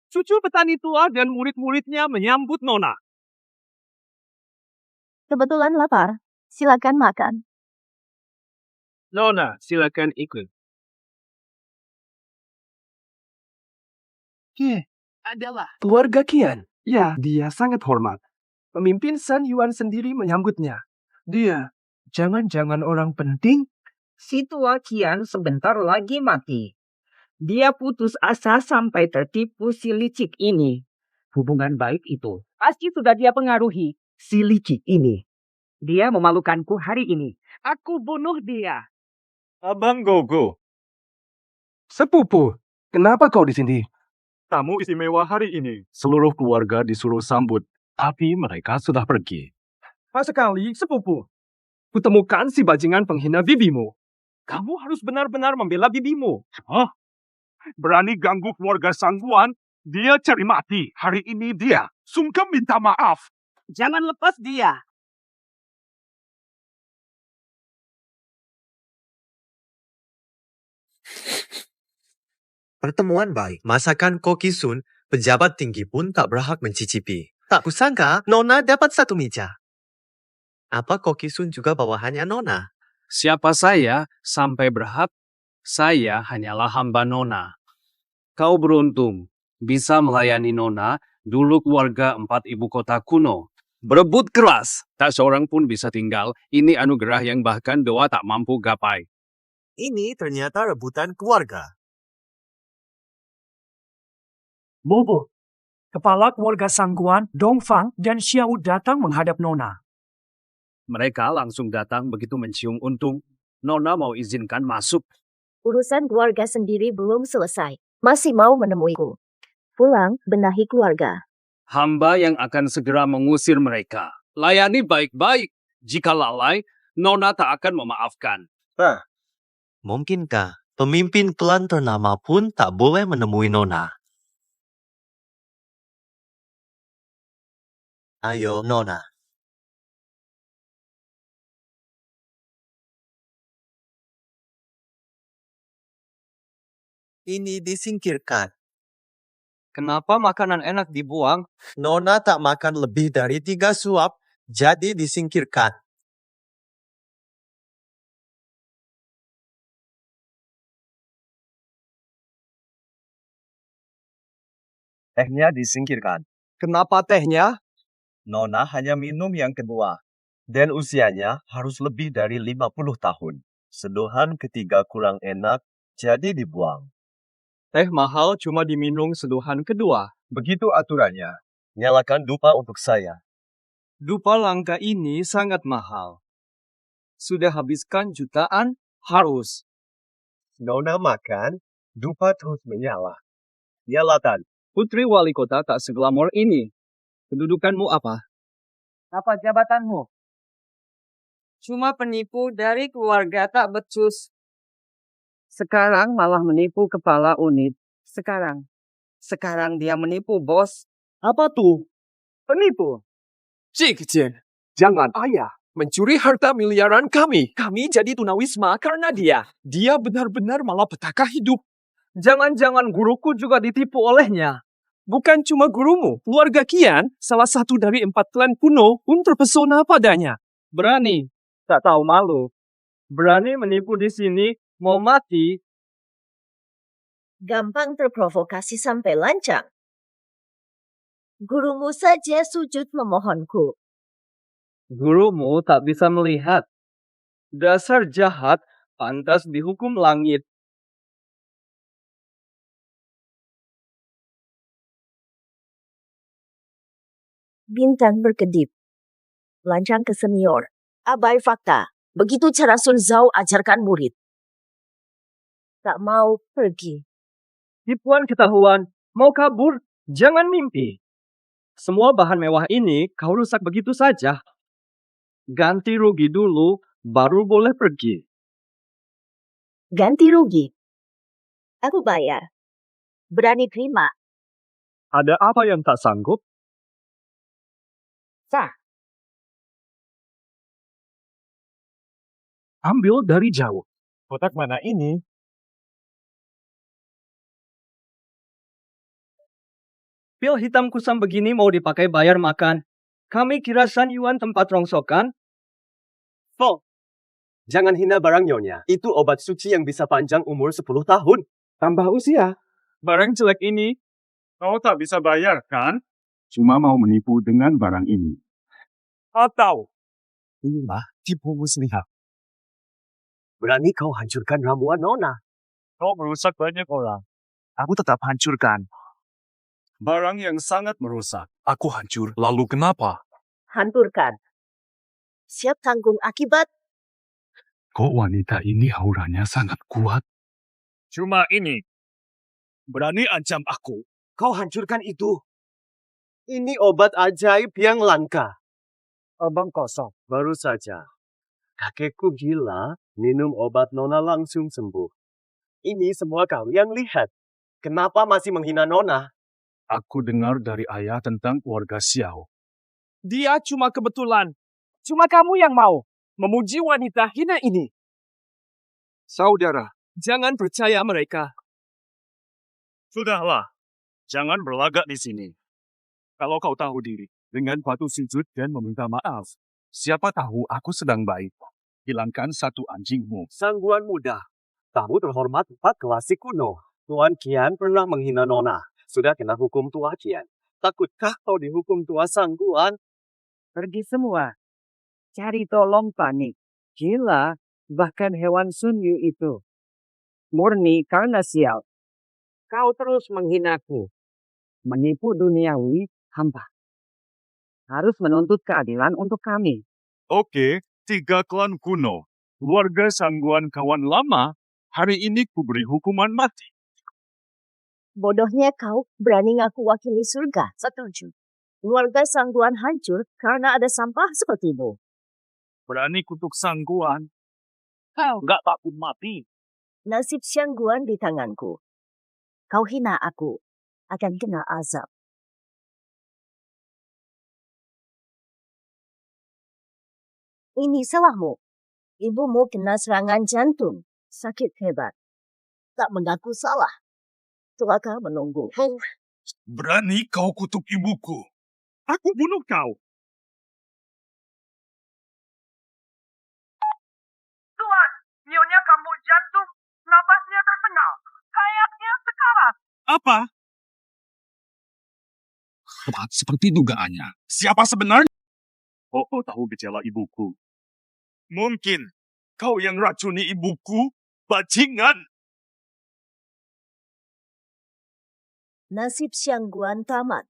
Cucu petani tua dan murid-muridnya menyambut Nona. Kebetulan lapar. Silakan makan. Nona, silakan ikut. Adalah keluarga Kian. Ya, dia sangat hormat. Pemimpin San Yuan sendiri menyambutnya. Dia, jangan-jangan orang penting? Si tua Kian sebentar lagi mati. Dia putus asa sampai tertipu si licik ini. Hubungan baik itu pasti sudah dia pengaruhi si licik ini. Dia memalukanku hari ini. Aku bunuh dia. Abang Gogo. Sepupu, kenapa kau di sini? Tamu istimewa hari ini. Seluruh keluarga disuruh sambut, tapi mereka sudah pergi. Pas sekali, sepupu. Kutemukan si bajingan penghina bibimu. Kamu harus benar-benar membela bibimu. Hah? Berani ganggu keluarga Sangguan? Dia cari mati. Hari ini dia sungkem minta maaf. Jangan lepas dia. Pertemuan baik. Masakan Koki Sun, pejabat tinggi pun tak berhak mencicipi. Tak kusangka Nona dapat 1 meja. Apa Koki Sun juga bawahannya Nona? Siapa saya sampai berhak? Saya hanyalah hamba Nona. Kau beruntung bisa melayani Nona, dulu keluarga 4 ibu kota kuno. Berebut keras, tak seorang pun bisa tinggal. Ini anugerah yang bahkan doa tak mampu gapai. Ini ternyata rebutan keluarga. Bobo, kepala keluarga Sangguan, Dongfang, dan Xiao datang menghadap Nona. Mereka langsung datang begitu mencium untung. Nona mau izinkan masuk. Urusan keluarga sendiri belum selesai. Masih mau menemuiku. Pulang, benahi keluarga. Hamba yang akan segera mengusir mereka. Layani baik-baik. Jika lalai, Nona tak akan memaafkan. Mungkinkah pemimpin klan ternama pun tak boleh menemui Nona? Ayo, Nona. Ini disingkirkan. Kenapa makanan enak dibuang? Nona tak makan lebih dari 3 suap, jadi disingkirkan. Tehnya disingkirkan. Kenapa tehnya? Nona hanya minum yang kedua. Dan usianya harus lebih dari 50 tahun. Seduhan ketiga kurang enak, jadi dibuang. Teh mahal cuma diminum seduhan kedua. Begitu aturannya. Nyalakan dupa untuk saya. Dupa langka ini sangat mahal. Sudah habiskan jutaan, harus. Nona makan, dupa terus menyala. Nyalakan. Putri wali kota tak seglamor ini. Kedudukanmu apa? Apa jabatanmu? Cuma penipu dari keluarga tak becus. Sekarang malah menipu kepala unit. Sekarang dia menipu bos. Apa tuh? Penipu. Cik Jen, jangan ayah mencuri harta miliaran kami. Kami jadi tunawisma karena dia. Dia benar-benar malapetaka hidup. Jangan-jangan guruku juga ditipu olehnya. Bukan cuma gurumu, keluarga Kian, salah satu dari 4 klan kuno pun terpesona padanya. Berani, tak tahu malu. Berani menipu di sini, mau mati. Gampang terprovokasi sampai lancang. Gurumu saja sujud memohonku. Gurumu tak bisa melihat. Dasar jahat, pantas dihukum langit. Bintang berkedip. Lancang ke senior. Abai fakta. Begitu cara Sun Zhao ajarkan murid. Tak mau pergi. Tipuan ketahuan, mau kabur, jangan mimpi. Semua bahan mewah ini kau rusak begitu saja. Ganti rugi dulu, baru boleh pergi. Ganti rugi. Aku bayar. Berani terima. Ada apa yang tak sanggup? Sah. Ambil dari jauh. Kotak mana ini? Pil hitam kusam begini mau dipakai bayar makan. Kami kira San Yuan tempat rongsokan. Fo, jangan hina barang nyonya. Itu obat suci yang bisa panjang umur 10 tahun. Tambah usia. Barang jelek ini, Kau tak bisa bayar, kan? Cuma mau menipu dengan barang ini. atau Inilah tipu muslihat. Berani kau hancurkan ramuan Nona. Kau merusak banyak orang. Aku tetap hancurkan. Barang yang sangat merusak. Aku hancur. Lalu kenapa? Hancurkan. Siap tanggung akibat. Kok wanita ini auranya sangat kuat? Cuma ini. Berani ancam aku. Kau hancurkan itu. Ini obat ajaib yang langka. Obong kosong. Baru saja. Kakekku gila, minum obat Nona langsung sembuh. Ini semua kalian lihat. Kenapa masih menghina Nona? Aku dengar dari ayah tentang keluarga Xiao. dia cuma kebetulan. Cuma kamu yang mau memuji wanita hina ini. Saudara, Jangan percaya mereka. sudahlah. Jangan berlagak di sini. Kalau kau tahu diri, dengan batu sujud dan meminta maaf. Siapa tahu aku sedang baik. Hilangkan satu anjingmu. Sangguan muda. Tamu terhormat 4 klasik kuno. Tuan Kian pernah menghina Nona. Sudah kena hukum tua Kian. Takutkah kau dihukum tua Sangguan? Pergi semua. Cari tolong panik. Gila, bahkan hewan Sun Yu itu. Murni karena sial. Kau terus menghinaku. Menipu duniawi hamba. Harus menuntut keadilan untuk kami. Oke, 3 klan kuno. Keluarga Sangguan kawan lama, hari ini kuberi hukuman mati. Bodohnya kau berani ngaku wakili surga. Setuju. Keluarga Sangguan hancur karena ada sampah sepertimu. Berani kutuk Sangguan. Kau nggak takut mati. Nasib Sangguan di tanganku. Kau hina aku, akan kena azab. Ini salahmu. Ibumu kena serangan jantung. Sakit hebat. Tak mengaku salah. Celaka menunggu. Berani kau kutuk ibuku. Aku bunuh kau. Tuan, nyonya kamu jantung, napasnya tersengal. Kayaknya sekarat. Apa? Tepat seperti dugaannya. Siapa sebenarnya? Oh, tahu gejala ibuku. Mungkin kau yang racuni ibuku, bajingan. Nasib Xiangguan tamat.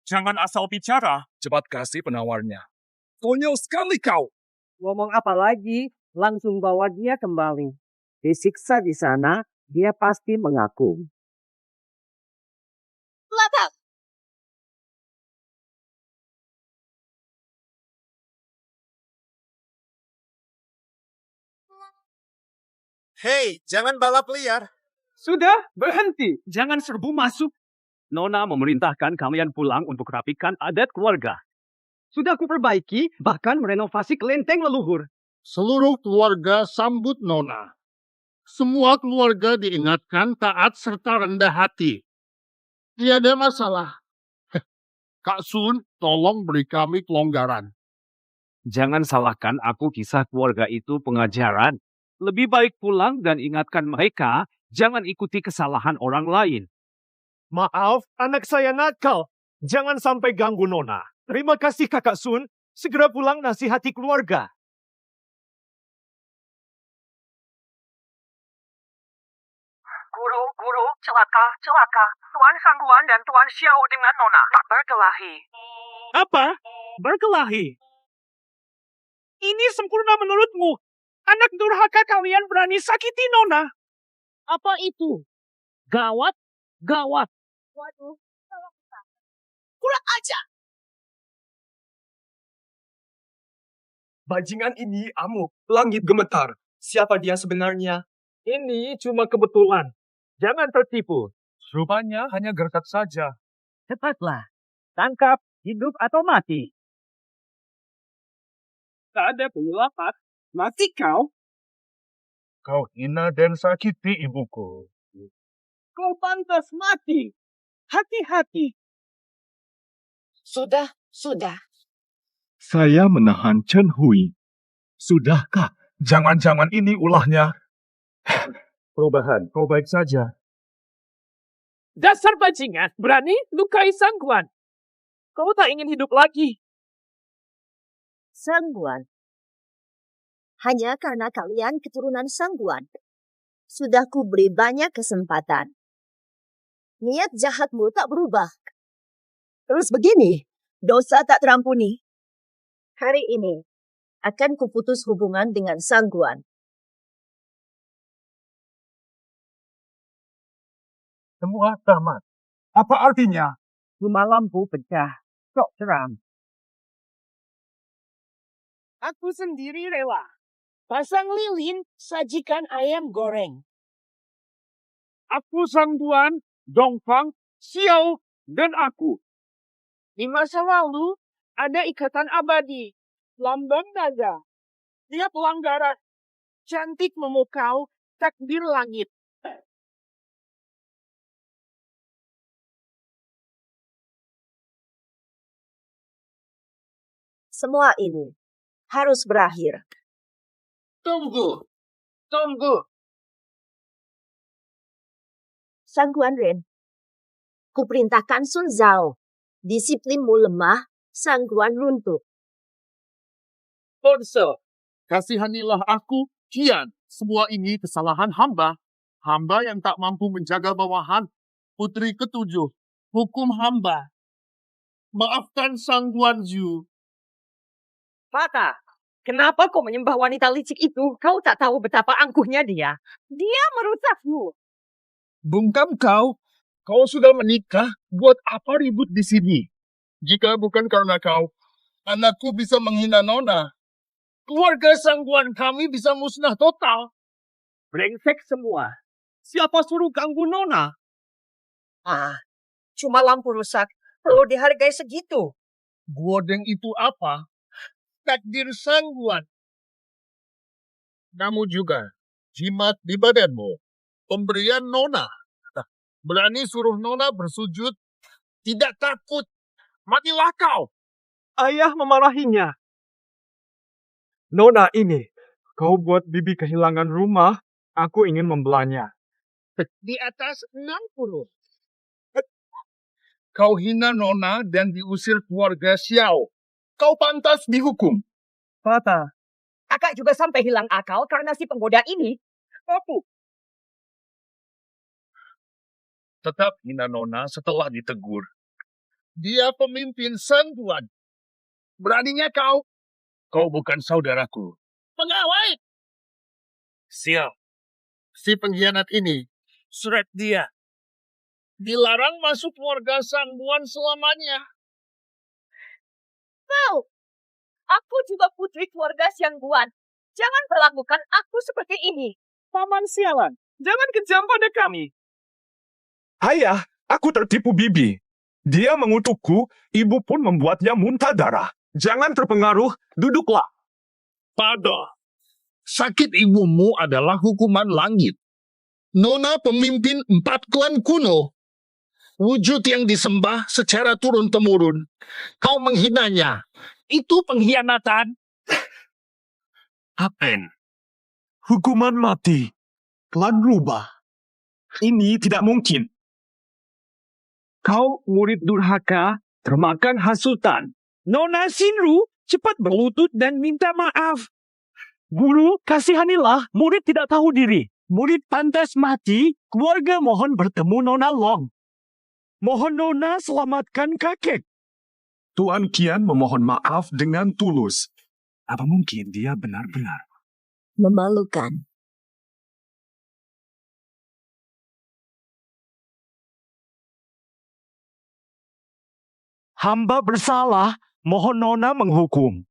Jangan asal bicara. Cepat kasih penawarnya. Konyol sekali kau. Ngomong apa lagi? Langsung bawa dia kembali. Disiksa di sana, dia pasti mengaku. Belakang. Hei, jangan balap liar. Sudah, berhenti. Jangan serbu masuk. Nona memerintahkan kalian pulang untuk rapikan adat keluarga. Sudah kuperbaiki, bahkan merenovasi kelenteng leluhur. Seluruh keluarga sambut Nona. Semua keluarga diingatkan taat serta rendah hati. Tiada masalah. Kak Sun, tolong beri kami kelonggaran. Jangan salahkan aku kisah keluarga itu pengajaran. Lebih baik pulang dan ingatkan mereka, jangan ikuti kesalahan orang lain. Maaf, anak saya nakal. Jangan sampai ganggu Nona. Terima kasih Kakak Sun. Segera pulang nasihati keluarga. Guru, celaka. Tuan Sangguan dan Tuan Xiao dengan Nona tak berkelahi. Apa? Berkelahi? Ini sempurna menurutmu? Anak durhaka kalian berani sakiti Nona. Apa itu? Gawat. Waduh, kurang ajar. Bajingan ini amuk. Langit gemetar. Siapa dia sebenarnya? Ini cuma kebetulan. Jangan tertipu. Rupanya hanya gertak saja. Cepatlah. Tangkap, hidup atau mati. Tak ada penjelasan. Mati kau? Kau hina dan sakiti ibuku. Kau pantas mati. Hati-hati. Sudah. Saya menahan Chen Hui. Sudahkah? Jangan-jangan ini ulahnya. Perubahan, kau baik saja. Dasar bajingan, berani lukai Sangguan. Kau tak ingin hidup lagi. Sangguan. Hanya karena kalian keturunan Sangguan. Sudah kuberi banyak kesempatan. Niat jahatmu tak berubah. Terus begini, dosa tak terampuni. Hari ini akan kuputus hubungan dengan Sangguan. Semua tamat. Apa artinya? Cuma lampu pecah. Sok seram. Aku sendiri rela. Pasang lilin, sajikan ayam goreng. Aku Sangguan, Dongfang, Xiao, dan aku. Di masa lalu, ada ikatan abadi. Lambang naga. Dia pelanggaran. Cantik memukau, takdir langit. Semua ini harus berakhir. Tunggu. Sangguan Ren, kuperintahkan Sun Zhao. Disiplinmu lemah, Sangguan runtuh. Ponsel, kasihanilah aku, Kian. Semua ini kesalahan hamba. Hamba yang tak mampu menjaga bawahan. Putri ketujuh, hukum hamba. Maafkan Sangguan Zhu. Fata, kenapa kau menyembah wanita licik itu? Kau tak tahu betapa angkuhnya dia. Dia merusakmu. Bungkam kau sudah menikah, buat apa ribut di sini? Jika bukan karena kau, anakku bisa menghina Nona. Keluarga Sangguan kami bisa musnah total. Brengsek semua. Siapa suruh ganggu Nona? Cuma lampu rusak. Perlu dihargai segitu. Guodeng itu apa? Takdir Sangguan. Kamu juga, jimat di badanmu. Pemberian Nona. Berani suruh Nona bersujud? Tidak takut. Matilah kau. Ayah memarahinya. Nona ini, kau buat bibi kehilangan rumah. Aku ingin membelanya. Di atas 60. Kau hina Nona dan diusir keluarga Xiao. Kau pantas dihukum. Papa, Kakak juga sampai hilang akal karena si penggoda ini. Apa? Tetap hina Nona setelah ditegur. Dia pemimpin Sangguan. Beraninya kau. Kau bukan saudaraku. Pengawai! Siap. Si pengkhianat ini, surat dia. Dilarang masuk keluarga Sangguan selamanya. Kau, aku juga putri keluarga Xiangguan. Jangan perlakukan aku seperti ini. Paman sialan, jangan kejam pada kami. Ayah, aku tertipu bibi. Dia mengutukku, ibu pun membuatnya muntah darah. Jangan terpengaruh, duduklah. Pada, sakit ibumu adalah hukuman langit. Nona pemimpin 4 klan kuno. Wujud yang disembah secara turun-temurun. Kau menghinanya. Itu pengkhianatan. Apen. Hukuman mati. Klan rubah. Ini tidak mungkin. Kau murid durhaka, termakan hasutan. Nona Shinru cepat berlutut dan minta maaf. Guru, kasihanilah, murid tidak tahu diri. Murid pantas mati, keluarga mohon bertemu Nona Long. Mohon Nona selamatkan kakek. Tuan Qian memohon maaf dengan tulus. Apa mungkin dia benar-benar? Memalukan. Hamba bersalah, mohon Nona menghukum.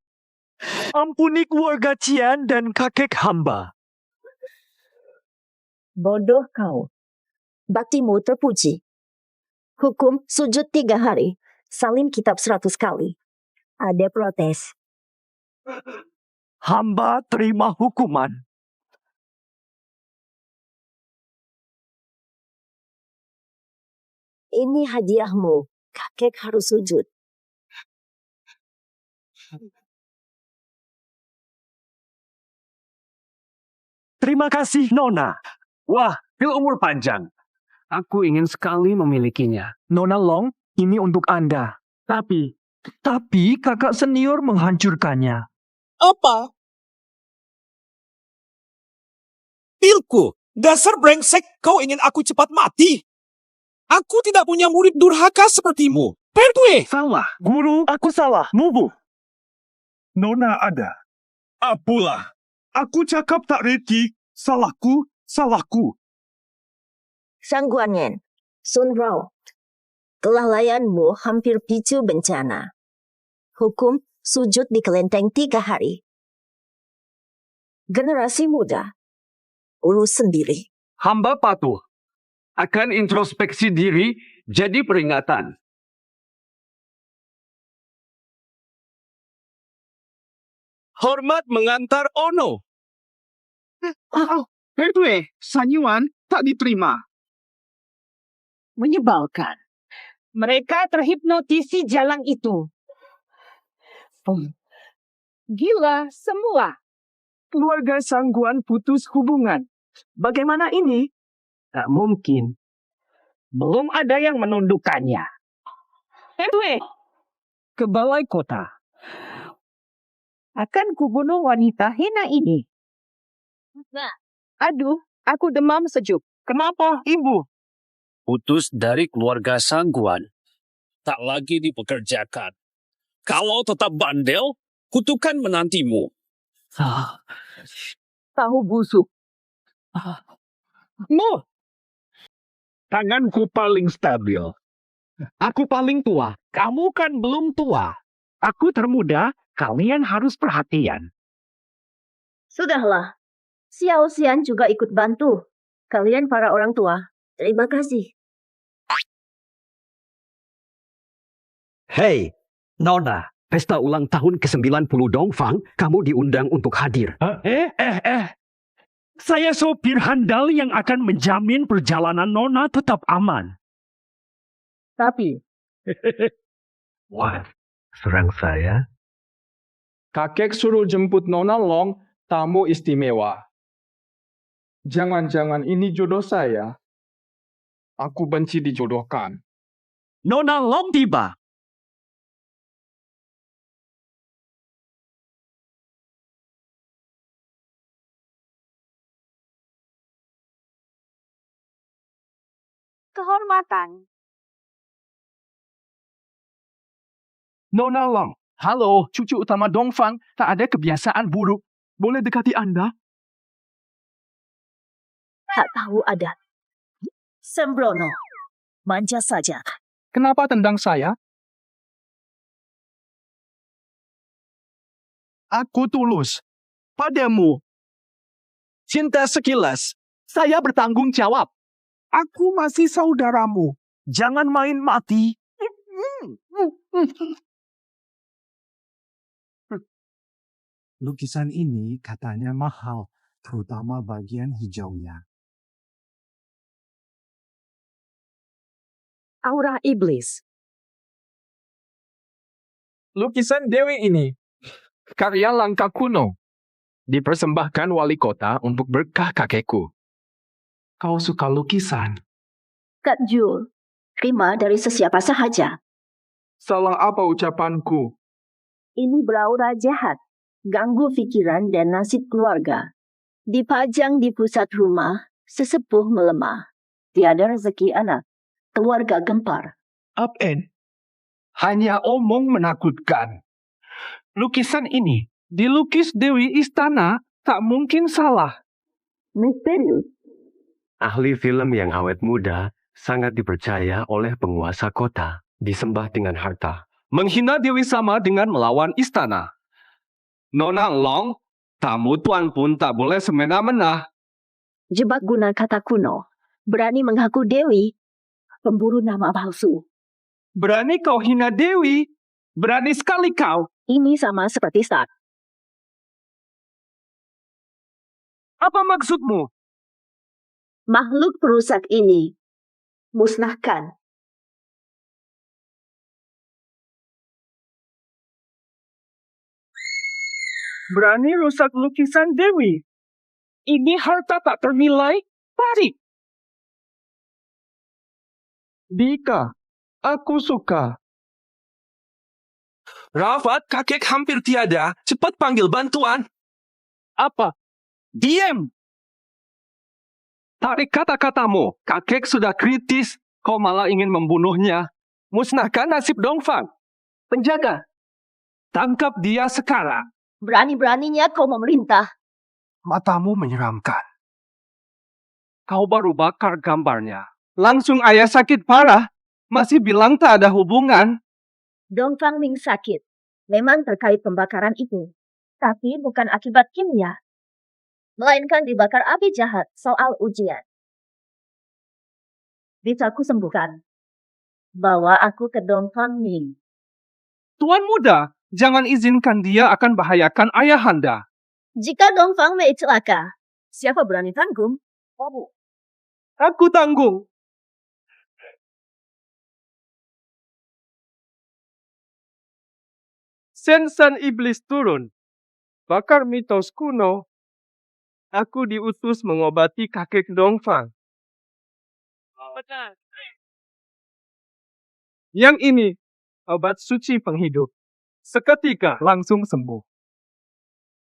Ampuni keluarga Qian dan kakek hamba. Bodoh kau. Baktimu terpuji. Hukum sujud 3 hari. Salim kitab 100 kali. Ada protes. Hamba terima hukuman. Ini hadiahmu. Kakek harus sujud. Terima kasih, Nona. Wah, pil umur panjang. Aku ingin sekali memilikinya. Nona Long, ini untuk Anda. Tapi kakak senior menghancurkannya. Apa? Pilku, dasar brengsek, kau ingin aku cepat mati? Aku tidak punya murid durhaka sepertimu. Pertwee! Salah, guru, aku salah. Mubu. Nona ada. Apulah. Aku cakap tak reti. Salahku. Sangguanyen, Sun Rao. Kelalaianmu hampir picu bencana. Hukum sujud di kelenteng 3 hari. Generasi muda, urus sendiri. Hamba patuh. Akan introspeksi diri jadi peringatan. Hormat mengantar Ono. Pertwee, Sanyuan tak diterima. Menyebalkan. Mereka terhipnotisi jalang itu. Gila semua. Keluarga Sangguan putus hubungan. Bagaimana ini? Tak mungkin. Belum ada yang menundukkannya. Pertwee, ke balai kota. Akan kubunuh wanita hina ini. Aduh, aku demam sejuk. Kenapa, Ibu? Putus dari keluarga Sangguan. Tak lagi dipekerjakan. Kalau tetap bandel, kutukan menantimu. Tahu busuk. No. Tanganku paling stabil. Aku paling tua. Kamu kan belum tua. Aku termuda. Kalian harus perhatian. Sudahlah. Xiao Xian juga ikut bantu. Kalian para orang tua, terima kasih. Hei, Nona, pesta ulang tahun ke-90 Dongfang, kamu diundang untuk hadir. Saya sopir handal yang akan menjamin perjalanan Nona tetap aman. Tapi, Wah, serang saya. kakek suruh jemput Nona Long, tamu istimewa. Jangan-jangan ini jodoh saya. Aku benci dijodohkan. Nona Long tiba. Kehormatan. Nona Long, halo, cucu utama Dongfang. Tak ada kebiasaan buruk. Boleh dekati Anda? Tak tahu adat. Sembrono. Manja saja. Kenapa tendang saya? Aku tulus. Padamu. Cinta sekilas. Saya bertanggung jawab. Aku masih saudaramu. Jangan main mati. Lukisan ini katanya mahal, terutama bagian hijaunya. Aura iblis. Lukisan Dewi ini. Karya langka kuno. Dipersembahkan wali kota untuk berkah kakekku. Kau suka lukisan? Kak Jul, terima dari sesiapa sahaja. Salah apa ucapanku? Ini beraura jahat, ganggu pikiran dan nasib keluarga. Dipajang di pusat rumah, sesepuh melemah. Tiada rezeki anak, keluarga gempar. Up-end. Hanya omong menakutkan. Lukisan ini dilukis Dewi Istana, tak mungkin salah. Misterius. Ahli film yang awet muda sangat dipercaya oleh penguasa kota, disembah dengan harta. Menghina Dewi sama dengan melawan istana. Nona Long, tamu tuan pun tak boleh semena-mena. Jebak guna kata kuno. Berani mengaku Dewi. Pemburu nama palsu. Berani kau hina Dewi? Berani sekali kau. Ini sama seperti Sat. Apa maksudmu? Makhluk perusak ini. Musnahkan. Berani rusak lukisan Dewi. Ini harta tak ternilai. Tarik. Dika, aku suka. Rafat, kakek hampir tiada. Cepat panggil bantuan. Apa? Diam! Tarik kata-katamu. Kakek sudah kritis. Kau malah ingin membunuhnya. Musnahkan nasib Dongfang. Penjaga, tangkap dia sekarang. Berani-beraninya kau memerintah. Matamu menyeramkan. Kau baru bakar gambarnya. Langsung ayah sakit parah. Masih bilang tak ada hubungan. Dongfang Ming sakit. Memang terkait pembakaran itu. Tapi bukan akibat kimia. Melainkan dibakar api jahat soal ujian. Bisa ku sembuhkan. Bawa aku ke Dongfang Ming. Tuan muda, jangan izinkan dia akan bahayakan ayahanda. Jika Dongfang Mei celaka, siapa berani tanggung? Aku tanggung. Sensan iblis turun. Bakar mitos kuno. Aku diutus mengobati kakek Dongfang. Yang ini, obat suci penghidup. Seketika langsung sembuh.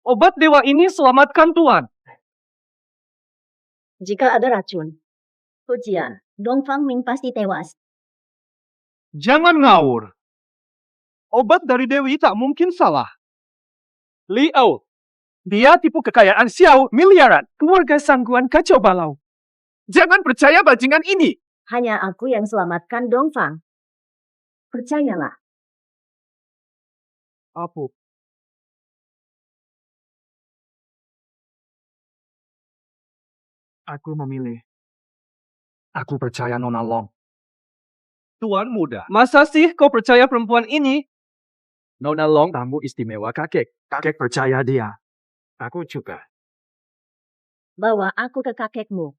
Obat dewa ini selamatkan Tuan. Jika ada racun, ujian, Dongfang Ming pasti tewas. Jangan ngawur. Obat dari Dewi tak mungkin salah. Liao, dia tipu kekayaan Xiao miliaran. Keluarga Sangguan kacau balau. Jangan percaya bajingan ini. Hanya aku yang selamatkan Dongfang. Percayalah. Apa? Aku memilih. Aku percaya Nona Long. Tuan muda. Masa sih kau percaya perempuan ini? Nona Long tamu istimewa kakek. Kakek percaya dia. Aku juga. Bawa aku ke kakekmu.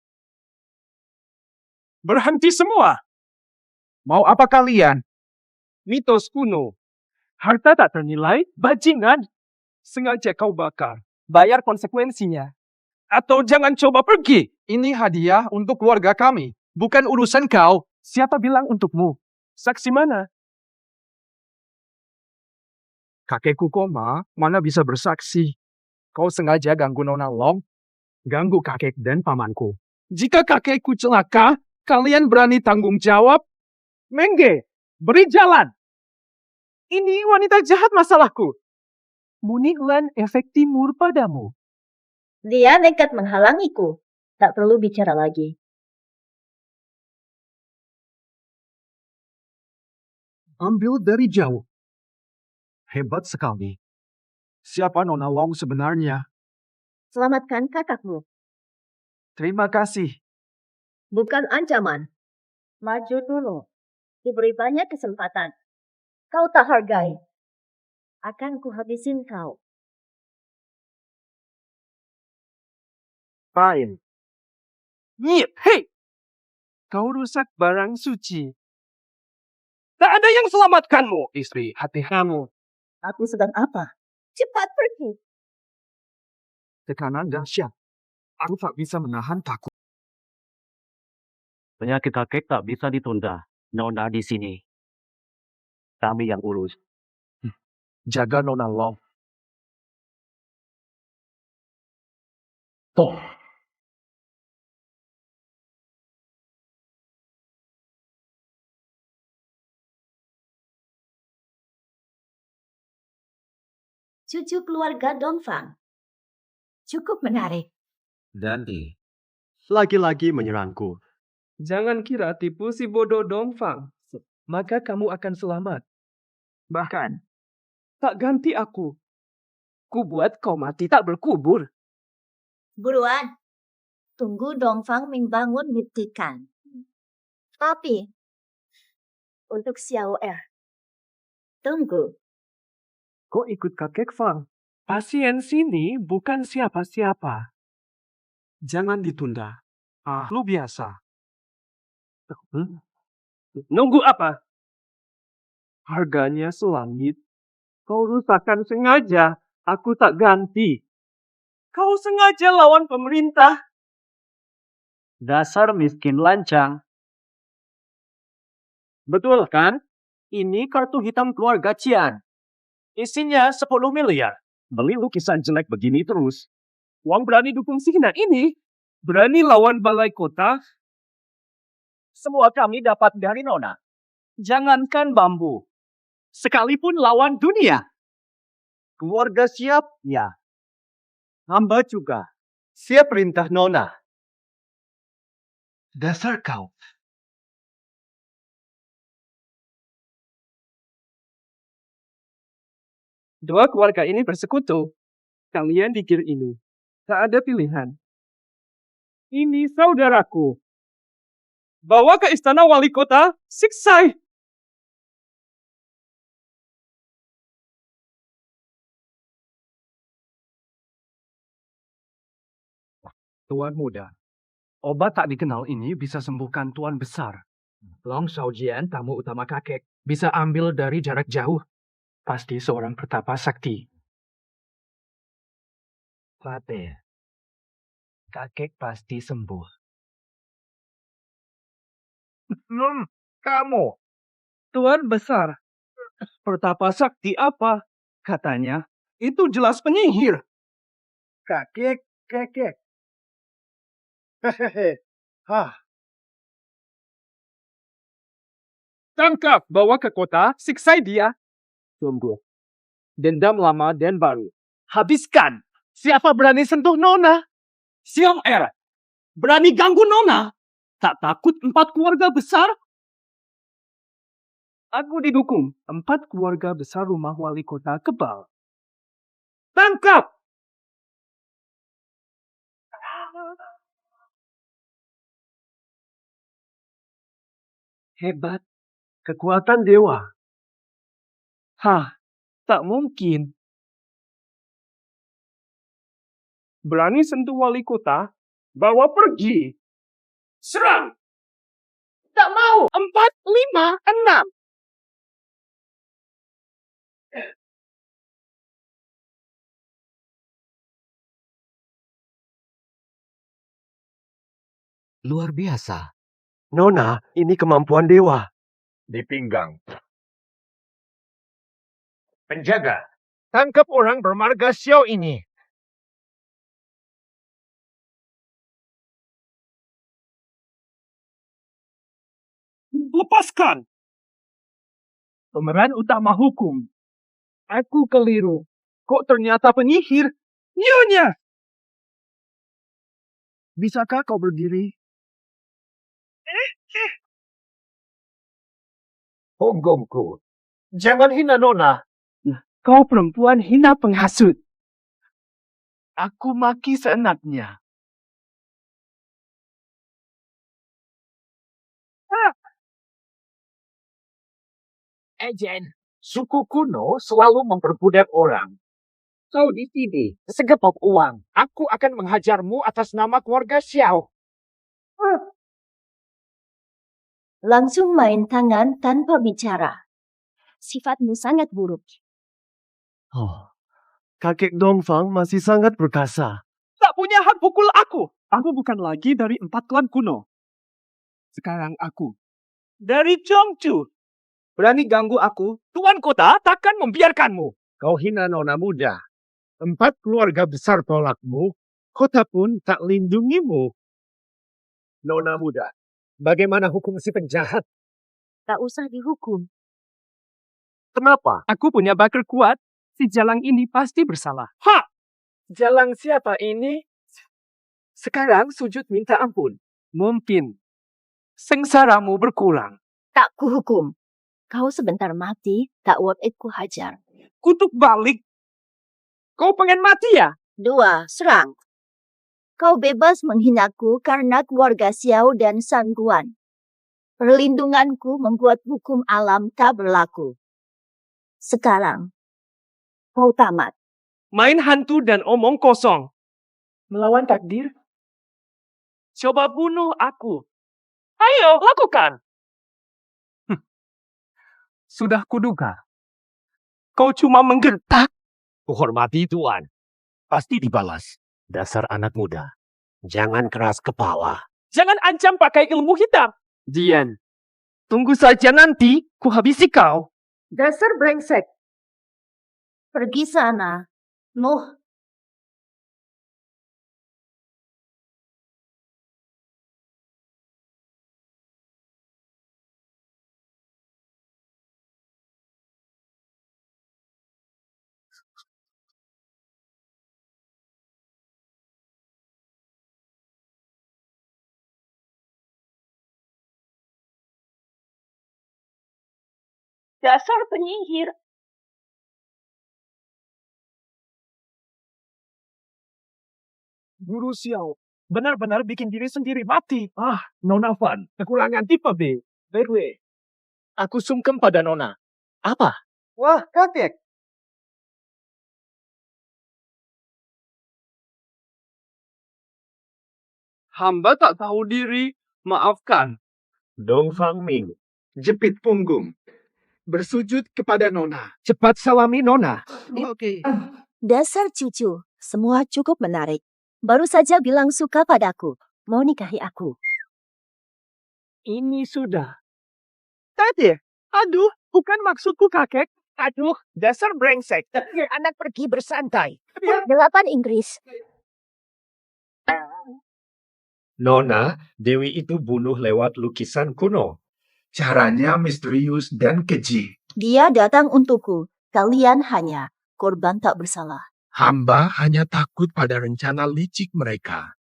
Berhenti semua. Mau apa kalian? Mitos kuno. Harta tak ternilai, bajingan. Sengaja kau bakar. Bayar konsekuensinya. Atau jangan coba pergi. Ini hadiah untuk keluarga kami. Bukan urusan kau. Siapa bilang untukmu? Saksi mana? Kakekku koma, mana bisa bersaksi. Kau sengaja ganggu Nona Long, ganggu kakek dan pamanku. Jika kakekku celaka, kalian berani tanggung jawab? Mengge, beri jalan. Ini wanita jahat masalahku. Munilan efek timur padamu. Dia nekat menghalangiku. Tak perlu bicara lagi. Ambil dari jauh. Hebat sekali. Siapa Nona Long sebenarnya? Selamatkan kakakmu. Terima kasih. Bukan ancaman. Maju dulu. Diberi banyak kesempatan. Kau tak hargai. Akan kuhabisin kau. Fine. Nyit, hei! Kau rusak barang suci. Tak ada yang selamatkanmu, istri hati kamu. Aku sedang apa? Cepat pergi. Tekanan dahsyat. Aku tak bisa menahan takut. Penyakit kakek tak bisa ditunda. Nona di sini. Kami yang urus. Jaga Nona Long. Toh. Cucu keluarga Dongfang. Cukup menarik. Dandy, lagi-lagi menyerangku. Jangan kira tipu si bodoh Dongfang. Maka kamu akan selamat. Bahkan, tak ganti aku. Ku buat kau mati tak berkubur. Buruan. Tunggu Dongfang membangun buktikan. Tapi, untuk Xiao Er. Tunggu. Kau ikut kakek Fang. Pasien sini bukan siapa-siapa. Jangan ditunda. Lu biasa. Nunggu apa? Harganya selangit. Kau rusakkan sengaja. Aku tak ganti. Kau sengaja lawan pemerintah. Dasar miskin lancang. Betul kan? Ini kartu hitam keluarga Cian. Isinya 10 miliar. Beli lukisan jelek begini terus. Uang berani dukung si Hina ini. Berani lawan balai kota. Semua kami dapat dari Nona. Jangankan bambu. Sekalipun lawan dunia. Keluarga siap? Ya. Hamba juga. Siap perintah Nona. Dasar kau. Dua keluarga ini bersekutu. Kalian dikir ini. Tak ada pilihan. Ini saudaraku. Bawa ke istana wali kota, siksai. Tuan muda. Obat tak dikenal ini bisa sembuhkan tuan besar. Long Shaojian, tamu utama kakek, bisa ambil dari jarak jauh. Pasti seorang pertapa sakti. Pate, kakek pasti sembuh. Kamu. Tuan besar. Pertapa sakti apa? Katanya, itu jelas penyihir. Kakek. Hehehe. Tangkap, bawa ke kota, siksai dia. Tunggu. Dendam lama dan baru. Habiskan. Siapa berani sentuh Nona? Xiao Er. Berani ganggu Nona? Tak takut 4 keluarga besar? Aku didukung 4 keluarga besar rumah wali kota kebal. Tangkap! Hebat. Kekuatan dewa. Tak mungkin. Berani sentuh wali kota, Bawa pergi. Serang. Tak mau. 4, 5, 6. Luar biasa. Nona, ini kemampuan dewa. Dipinggang. Penjaga, tangkap orang bermarga Xiao ini. Lepaskan. Pemeran utama hukum. Aku keliru. Kok ternyata penyihir? Nyonya! Bisakah kau berdiri? Honggongku, jangan hina Nona. Kau perempuan hina penghasut. Aku maki seenaknya. Ejen, suku kuno selalu memperbudak orang. Kau di sini, segepok uang. Aku akan menghajarmu atas nama keluarga Xiao. Langsung main tangan tanpa bicara. Sifatmu sangat buruk. Oh, kakek Dongfang masih sangat perkasa. Tak punya hak pukul aku. Aku bukan lagi dari 4 klan kuno. Sekarang aku dari Chongchu. Berani ganggu aku, Tuan Kota takkan membiarkanmu. Kau hina Nona muda. 4 keluarga besar tolakmu, kota pun tak lindungimu. Nona muda, bagaimana hukum si penjahat? Tak usah dihukum. Kenapa? Aku punya bakar kuat. Si Jalang ini pasti bersalah. Ha! Jalang siapa ini? Sekarang sujud minta ampun. Mungkin sengsaramu berkurang. Tak kuhukum. Kau sebentar mati, tak worth it ku hajar. Kutuk balik. Kau pengen mati ya? 2, serang. Kau bebas menghinaku karena keluarga Xiao dan Sangguan. Perlindunganku membuat hukum alam tak berlaku. Sekarang, kau tamat. Main hantu dan omong kosong. Melawan takdir? Coba bunuh aku. Ayo, lakukan. Sudah kuduga. Kau cuma menggertak. Kuhormati Tuan. Pasti dibalas. Dasar anak muda. Jangan keras kepala. Jangan ancam pakai ilmu hitam. Dian, tunggu saja nanti ku habisi kau. Dasar brengsek. Pergi sana. Nuh. Dasar penyihir. Guru Xiao benar-benar bikin diri sendiri mati. Nona Fan, kekurangan tipe B. BW. Aku sungkem pada Nona. Apa? Wah, kakek. Hamba tak tahu diri. Maafkan. Dongfang Ming. Jepit punggung. Bersujud kepada Nona. Cepat salami Nona. Oke. Dasar cucu. Semua cukup menarik. Baru saja bilang suka padaku. Mau nikahi aku. Ini sudah. Tadi, aduh, bukan maksudku kakek. Aduh, dasar brengsek. Anak pergi bersantai. 8 Inggris. Nona, Dewi itu bunuh lewat lukisan kuno. Caranya misterius dan keji. Dia datang untukku. Kalian hanya korban tak bersalah. Hamba hanya takut pada rencana licik mereka.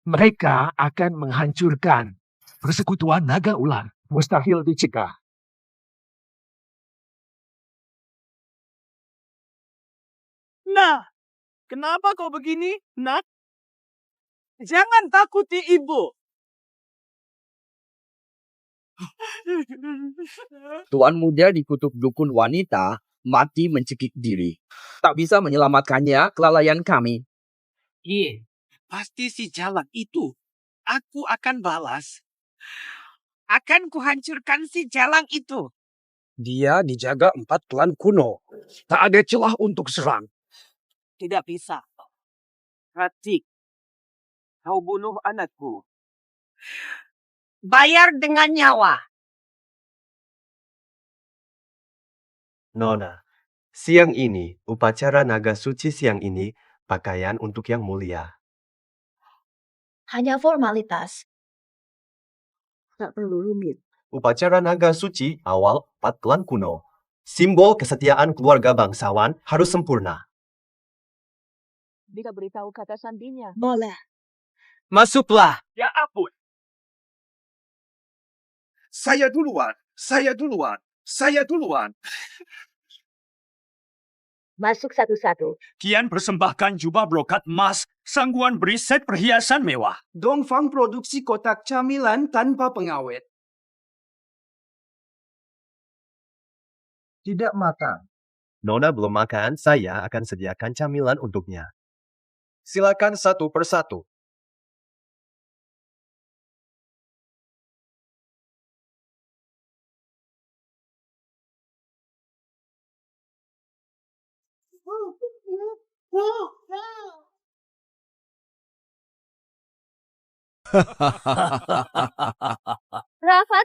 Mereka akan menghancurkan persekutuan naga ular. Mustahil dicegah. Nah, kenapa kau begini, nak? Jangan takuti ibu. Tuan muda dikutuk dukun wanita, mati mencekik diri. Tak bisa menyelamatkannya, kelalaian kami. Iya, Pasti si Jalang itu. Aku akan balas. Akan kuhancurkan si Jalang itu. Dia dijaga 4 klan kuno. Tak ada celah untuk serang. Tidak bisa. Ratik, kau bunuh anakku. Bayar dengan nyawa. Nona, siang ini, upacara naga suci siang ini, pakaian untuk yang mulia. Hanya formalitas. Tak perlu rumit. Upacara naga suci awal 4 klan kuno. Simbol kesetiaan keluarga bangsawan harus sempurna. Bisa beritahu kata sandinya. Boleh. Masuklah. Ya ampun. Saya duluan. Saya duluan. Saya duluan. Masuk satu-satu. Kian persembahkan jubah brokat emas. Sangguan beri set perhiasan mewah. Dongfang produksi kotak camilan tanpa pengawet. Tidak makan. Nona belum makan, saya akan sediakan camilan untuknya. Silakan satu persatu.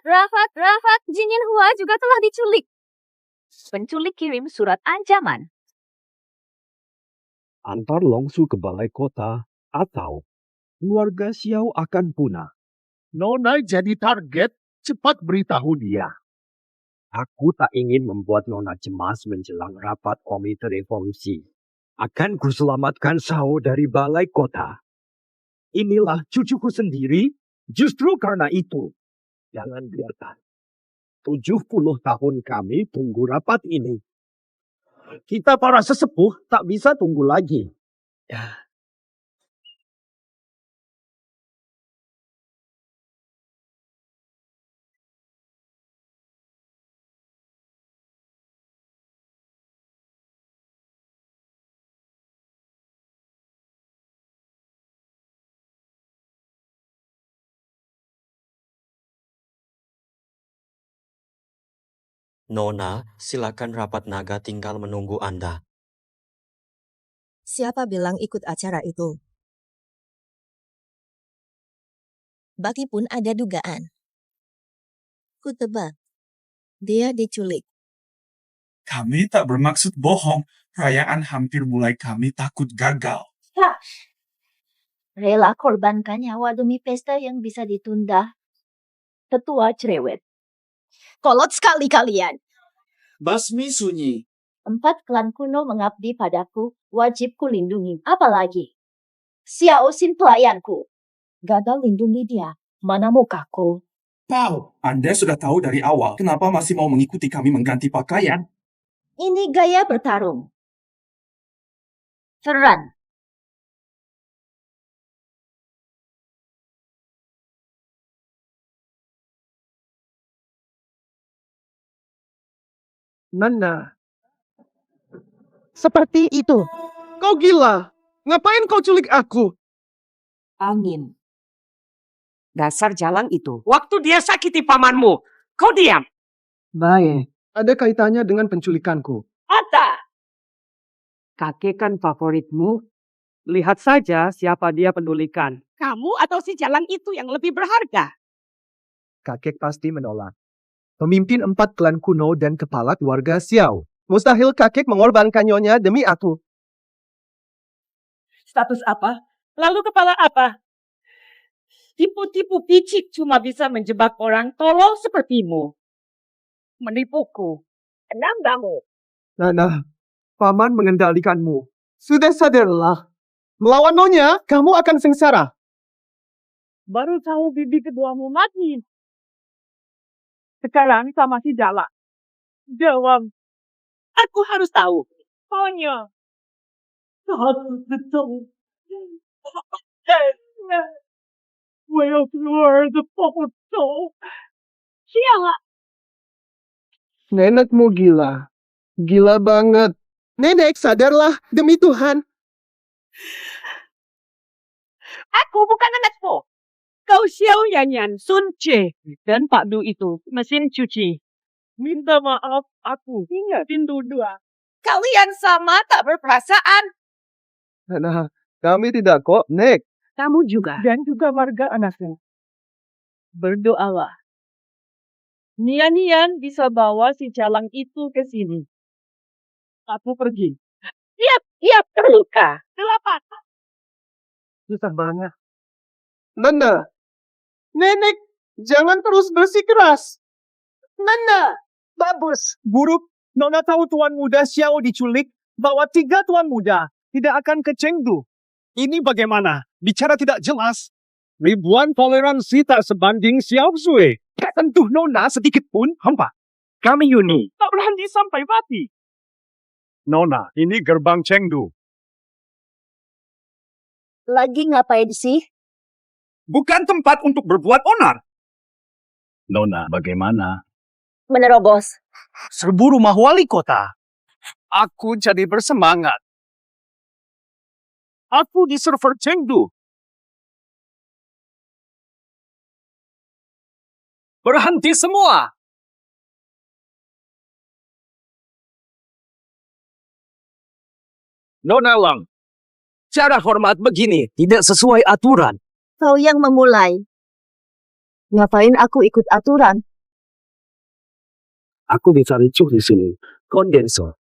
Rafat, Jinin Hua juga telah diculik. Penculik kirim surat ancaman. Antar Longsu ke balai kota atau keluarga Xiao akan punah. Nona jadi target, cepat beritahu dia. Aku tak ingin membuat Nona cemas menjelang rapat komite reformasi. Akan kuselamatkan Xiao dari balai kota. Inilah cucuku sendiri, justru karena itu. Jangan biarkan. 70 tahun kami tunggu rapat ini. Kita para sesepuh tak bisa tunggu lagi. Nona, silakan rapat naga tinggal menunggu Anda. Siapa bilang ikut acara itu? Bagi pun ada dugaan. Ku tebak, dia diculik. Kami tak bermaksud bohong. Perayaan hampir mulai kami takut gagal. Rela korbankan nyawa demi pesta yang bisa ditunda. Tetua cerewet. Kolot sekali kalian. Basmi sunyi. 4 klan kuno mengabdi padaku, wajib ku lindungi. Apalagi Xiao Xin pelayanku. Gagal lindungi dia. Mana mukaku? Tahu, Anda sudah tahu dari awal kenapa masih mau mengikuti kami mengganti pakaian. Ini gaya bertarung. Ferran. Nana. Seperti itu. Kau gila. Ngapain kau culik aku? Angin. Dasar Jalang itu. Waktu dia sakiti pamanmu, kau diam. Baik. Ada kaitannya dengan penculikanku. Ada. Kakek kan favoritmu. Lihat saja siapa dia pendulikan. Kamu atau si Jalang itu yang lebih berharga? Kakek pasti menolak. Pemimpin 4 klan kuno dan kepala keluarga Xiao. Mustahil kakek mengorbankan nyonya demi aku. Status apa? Lalu kepala apa? Tipu-tipu picik cuma bisa menjebak orang tolol sepertimu. Menipuku. Menambahmu. Nana, paman mengendalikanmu. Sudah sadarlah. Melawan nyonya, kamu akan sengsara. Baru tahu bibi keduamu mati. Sekarang sama si Jalang. Jawab. Aku harus tahu. Hanya. Aku betul. Will keluar the foto. Siapa? Nenekmu gila. Gila banget. Nenek, sadarlah. Demi Tuhan. Aku bukan anakmu. Kau Xiao Yanyan, Sun Che, dan Pak Du itu mesin cuci. Minta maaf, aku ingat pintu 2. Kalian sama tak berperasaan. Nah, kami tidak kok, Nick. Kamu juga. Dan juga marga anaknya. Berdoalah. Nian-Nian bisa bawa si jalang itu ke sini. Aku pergi. Siap, terluka. Kenapa? Susah banget. Nanda, Nenek, jangan terus bersikeras. Nanda, bagus. Buruk, Nona tahu tuan muda Xiao diculik, bawa 3 tuan muda. Tidak akan ke Chengdu. Ini bagaimana? Bicara tidak jelas. Ribuan toleransi tak sebanding Xiao Zui. Tak sentuh Nona sedikit pun, hampa. Kami Yuni. Tak berhenti sampai mati. Nona, ini gerbang Chengdu. Lagi ngapain sih? Bukan tempat untuk berbuat onar. Nona, bagaimana? Menerobos. Serbu rumah wali kota. Aku jadi bersemangat. Aku di server Chengdu. Berhenti semua. Nona Long, cara hormat begini tidak sesuai aturan. Kau yang memulai. Ngapain aku ikut aturan? Aku bisa ricuh di sini. Kondensor.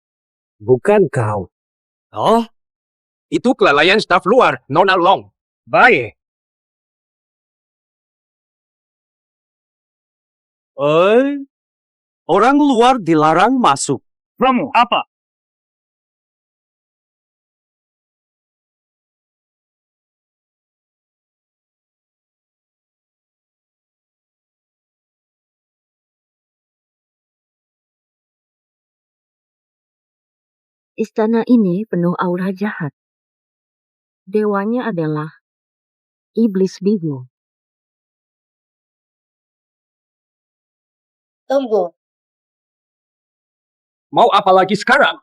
Bukan kau. Oh? Itu kelalaian staf luar, Nona Long. Baik. Orang luar dilarang masuk. Kamu apa? Istana ini penuh aura jahat. Dewanya adalah iblis biru. Tunggu. Mau apa lagi sekarang?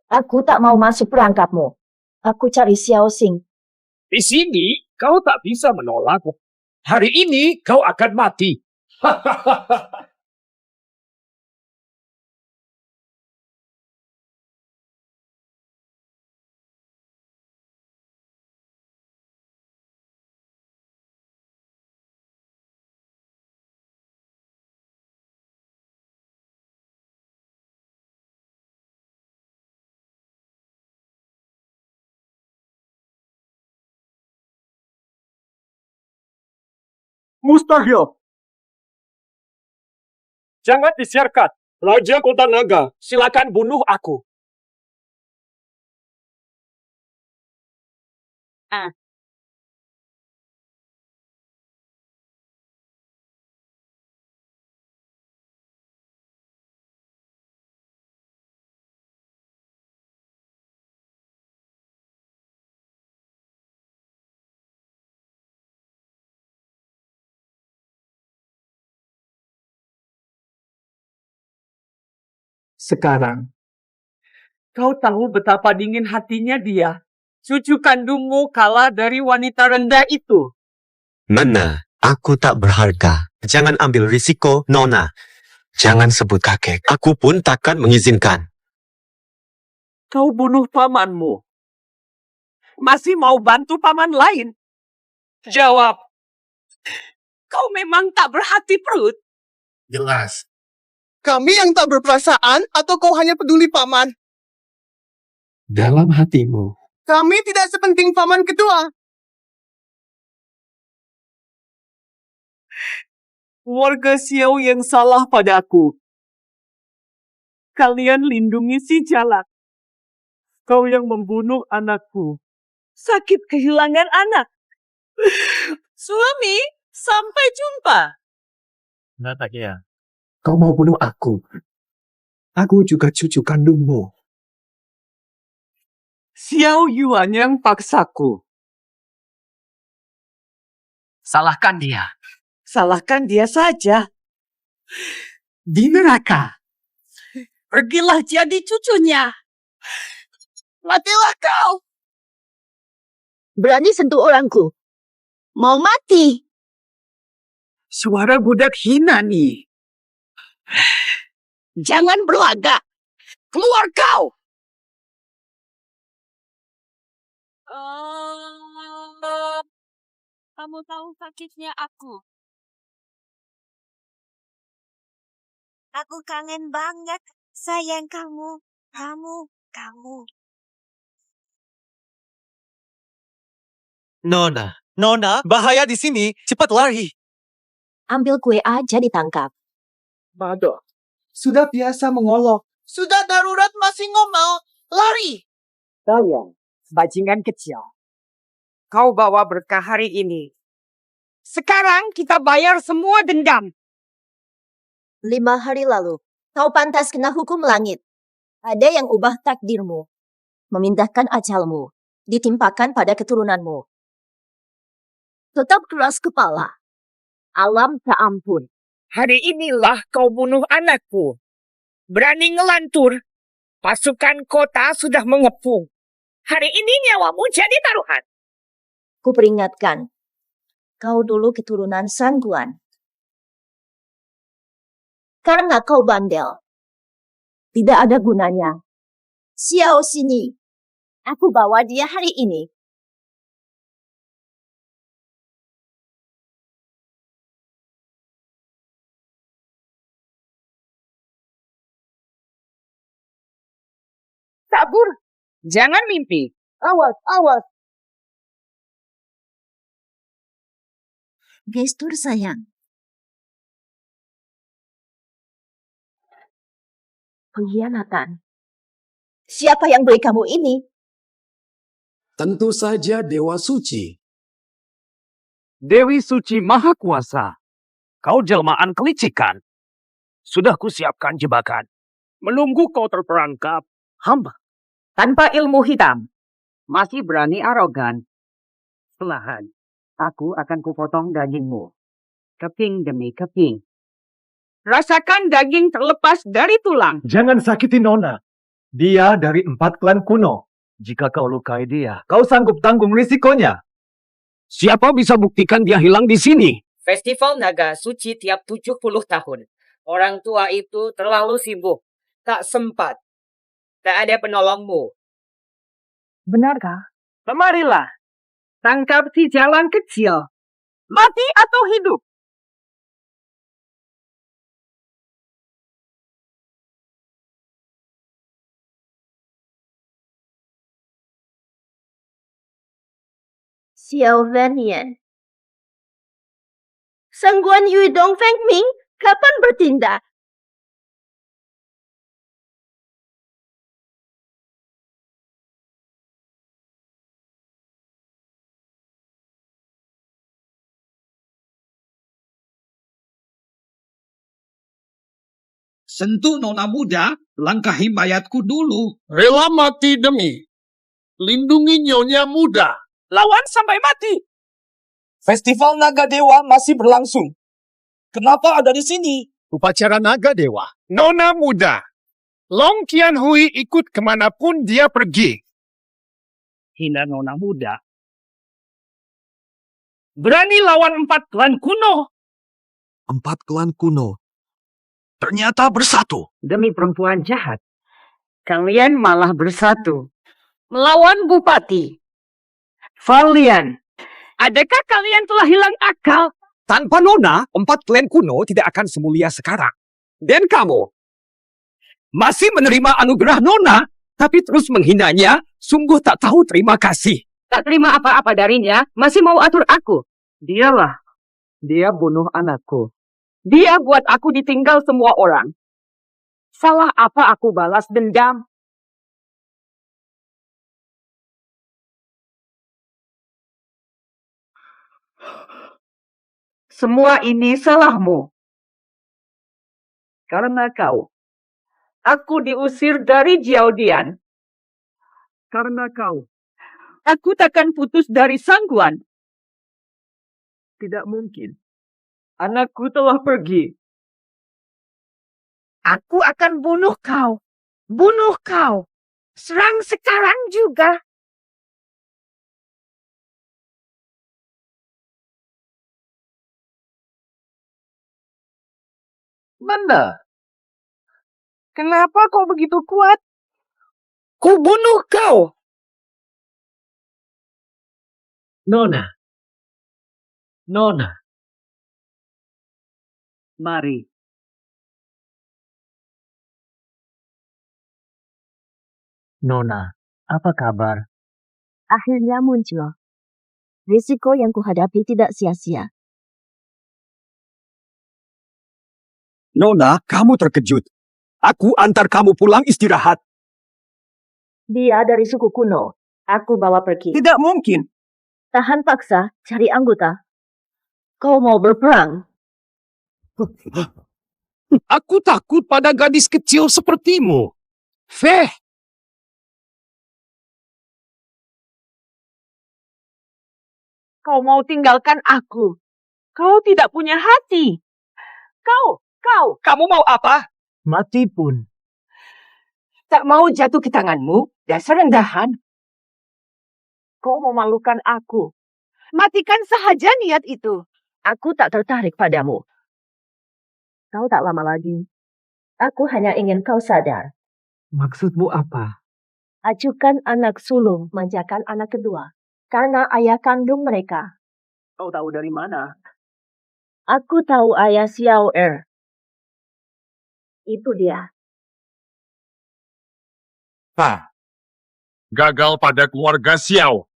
Aku tak mau masuk perangkapmu. Aku cari Xiao Xing. Di sini kau tak bisa menolak. Hari ini kau akan mati. Mustahil. Jangan disiarkan. Raja Kota Naga, silakan bunuh aku. Sekarang, kau tahu betapa dingin hatinya dia. Cucu kandungmu kalah dari wanita rendah itu. Nona, aku tak berharga. Jangan ambil risiko, Nona. Jangan sebut kakek. Aku pun takkan mengizinkan. Kau bunuh pamanmu. Masih mau bantu paman lain? Jawab. Kau memang tak berhati perut? Jelas. Kami yang tak berperasaan atau kau hanya peduli paman? Dalam hatimu. Kami tidak sepenting paman kedua. Warga Xiao yang salah padaku. Kalian lindungi si Jalak. Kau yang membunuh anakku. Sakit kehilangan anak. Suami, sampai jumpa. Natakya, kau mau bunuh aku. Aku juga cucu kandungmu. Xiao Yuan yang paksaku. Salahkan dia. Salahkan dia saja. Di neraka. Pergilah jadi cucunya. Matilah kau. Berani sentuh orangku. Mau mati. Suara budak hina nih. Jangan berlagak. Keluar kau. Kamu tahu sakitnya aku. Aku kangen banget. Sayang kamu. Kamu. Nona, bahaya di sini. Cepat lari. Ambil kue aja ditangkap. Mado, sudah biasa mengolok. Sudah darurat masih ngomel. Lari. Kalian, bajingan kecil. Kau bawa berkah hari ini. Sekarang kita bayar semua dendam. 5 hari lalu, kau pantas kena hukum langit. Ada yang ubah takdirmu. Memindahkan ajalmu. Ditimpakan pada keturunanmu. Tetap keras kepala. Alam tak ampun. Hari inilah kau bunuh anakku. Berani ngelantur. Pasukan kota sudah mengepung. Hari ini nyawamu jadi taruhan. Kuperingatkan, kau dulu keturunan Sangguan. Karena kau bandel. Tidak ada gunanya. Xiao sini. Aku bawa dia hari ini. Sabur, jangan mimpi. Awas. Gestur sayang. Pengkhianatan. Siapa yang beri kamu ini? Tentu saja Dewa Suci. Dewi Suci Maha Kuasa. Kau jelmaan kelicikan. Sudah kusiapkan jebakan. Menunggu kau terperangkap. Hamba. Tanpa ilmu hitam. Masih berani arogan. Perlahan, aku akan kupotong dagingmu. Keping demi keping. Rasakan daging terlepas dari tulang. Jangan sakiti Nona. Dia dari 4 klan kuno. Jika kau lukai dia, kau sanggup tanggung risikonya. Siapa bisa buktikan dia hilang di sini? Festival Naga Suci tiap 70 tahun. Orang tua itu terlalu sibuk. Tak sempat. Tak ada penolongmu. Benarkah? Kemarilah. Tangkap si jalan kecil. Mati atau hidup? Xiao Venian. Sangguan Yui Dong Feng Ming, kapan bertindak? Sentuh Nona muda, langkahi mayatku dulu. Rela mati demi. Lindungi Nyonya muda. Lawan sampai mati. Festival Naga Dewa masih berlangsung. Kenapa ada di sini? Upacara Naga Dewa. Nona muda. Long Qianhui ikut kemanapun dia pergi. Hina Nona muda. Berani lawan 4 klan kuno. 4 klan kuno. Ternyata bersatu. Demi perempuan jahat. Kalian malah bersatu. Melawan Bupati. Valian. Adakah kalian telah hilang akal? Tanpa Nona, 4 klan kuno tidak akan semulia sekarang. Dan kamu masih menerima anugerah Nona, tapi terus menghinanya, sungguh tak tahu terima kasih. Tak terima apa-apa darinya, masih mau atur aku. Dialah. Dia bunuh anakku. Dia buat aku ditinggal semua orang. Salah apa aku balas dendam? Semua ini salahmu. Karena kau. Aku diusir dari Jiaodian. Karena kau. Aku takkan putus dari Sangguan. Tidak mungkin. Anakku telah pergi. Aku akan bunuh kau. Bunuh kau. Serang sekarang juga. Benar. Kenapa kau begitu kuat? Ku bunuh kau. Nona. Nona. Mari. Nona, apa kabar? Akhirnya muncul. Risiko yang kuhadapi tidak sia-sia. Nona, kamu terkejut. Aku antar kamu pulang istirahat. Dia dari suku kuno. Aku bawa pergi. Tidak mungkin. Tahan paksa, cari anggota. Kau mau berperang? Aku takut pada gadis kecil sepertimu. Feh. Kau mau tinggalkan aku. Kau tidak punya hati. Kamu mau apa? Mati pun. Tak mau jatuh ke tanganmu? Dasar rendahan. Kau memalukan aku. Matikan sahaja niat itu. Aku tak tertarik padamu. Kau tak lama lagi. Aku hanya ingin kau sadar. Maksudmu apa? Ajukan anak sulung manjakan anak kedua. Karena ayah kandung mereka. Kau tahu dari mana? Aku tahu ayah Xiao Er. Itu dia. Gagal pada keluarga Xiao.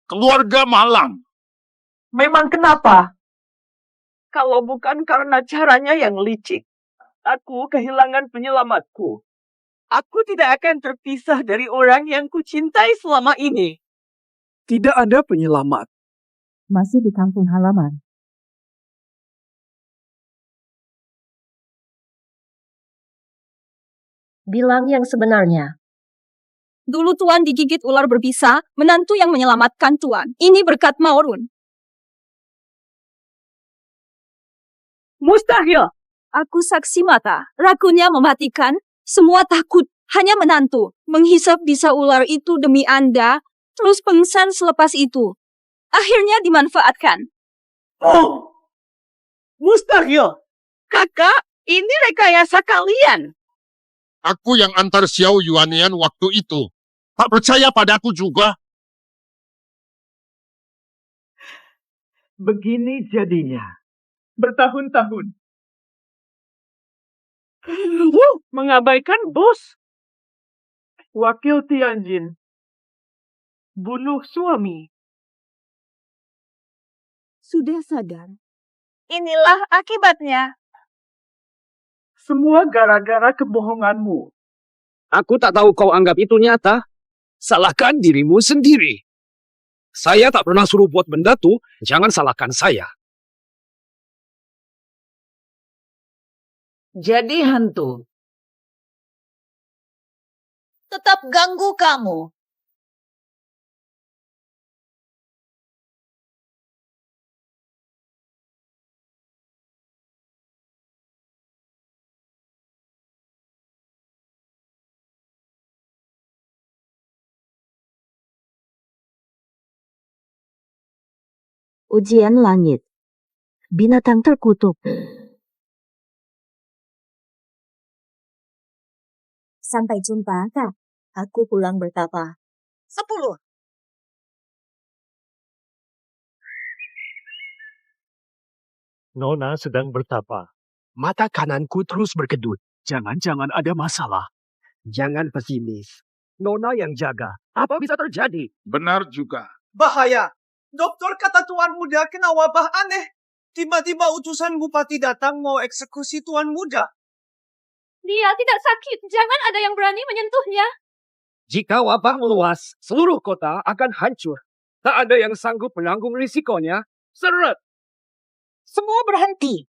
Keluarga malang. Memang kenapa? Kalau bukan karena caranya yang licik, aku kehilangan penyelamatku. Aku tidak akan terpisah dari orang yang kucintai selama ini. Tidak ada penyelamat. Masih di kampung halaman. Bilang yang sebenarnya. Dulu Tuan digigit ular berbisa, menantu yang menyelamatkan Tuan. Ini berkat Maurun. Mustahil. Aku saksi mata. Ragunya mematikan. Semua takut. Hanya menantu. Menghisap bisa ular itu demi Anda. Terus pingsan selepas itu. Akhirnya dimanfaatkan. Oh, mustahil. Kakak, ini rekayasa kalian. Aku yang antar Xiao Yuanian waktu itu. Tak percaya padaku juga. Begini jadinya. Bertahun-tahun. Mengabaikan bos. Wakil Tianjin. Bunuh suami. Sudah sadar. Inilah akibatnya. Semua gara-gara kebohonganmu. Aku tak tahu kau anggap itu nyata. Salahkan dirimu sendiri. Saya tak pernah suruh buat benda tuh, jangan salahkan saya. Jadi hantu. Tetap ganggu kamu. Ujian langit. Binatang terkutuk. Sampai jumpa, Kak. Aku pulang bertapa. 10. Nona sedang bertapa. Mata kananku terus berkedut. Jangan-jangan ada masalah. Jangan pesimis. Nona yang jaga. Apa bisa terjadi? Benar juga. Bahaya. Dokter kata Tuan Muda kena wabah aneh. Tiba-tiba utusan bupati datang mau eksekusi Tuan Muda. Dia tidak sakit. Jangan ada yang berani menyentuhnya. Jika wabah meluas, seluruh kota akan hancur. Tak ada yang sanggup menanggung risikonya. Seret! Semua berhenti.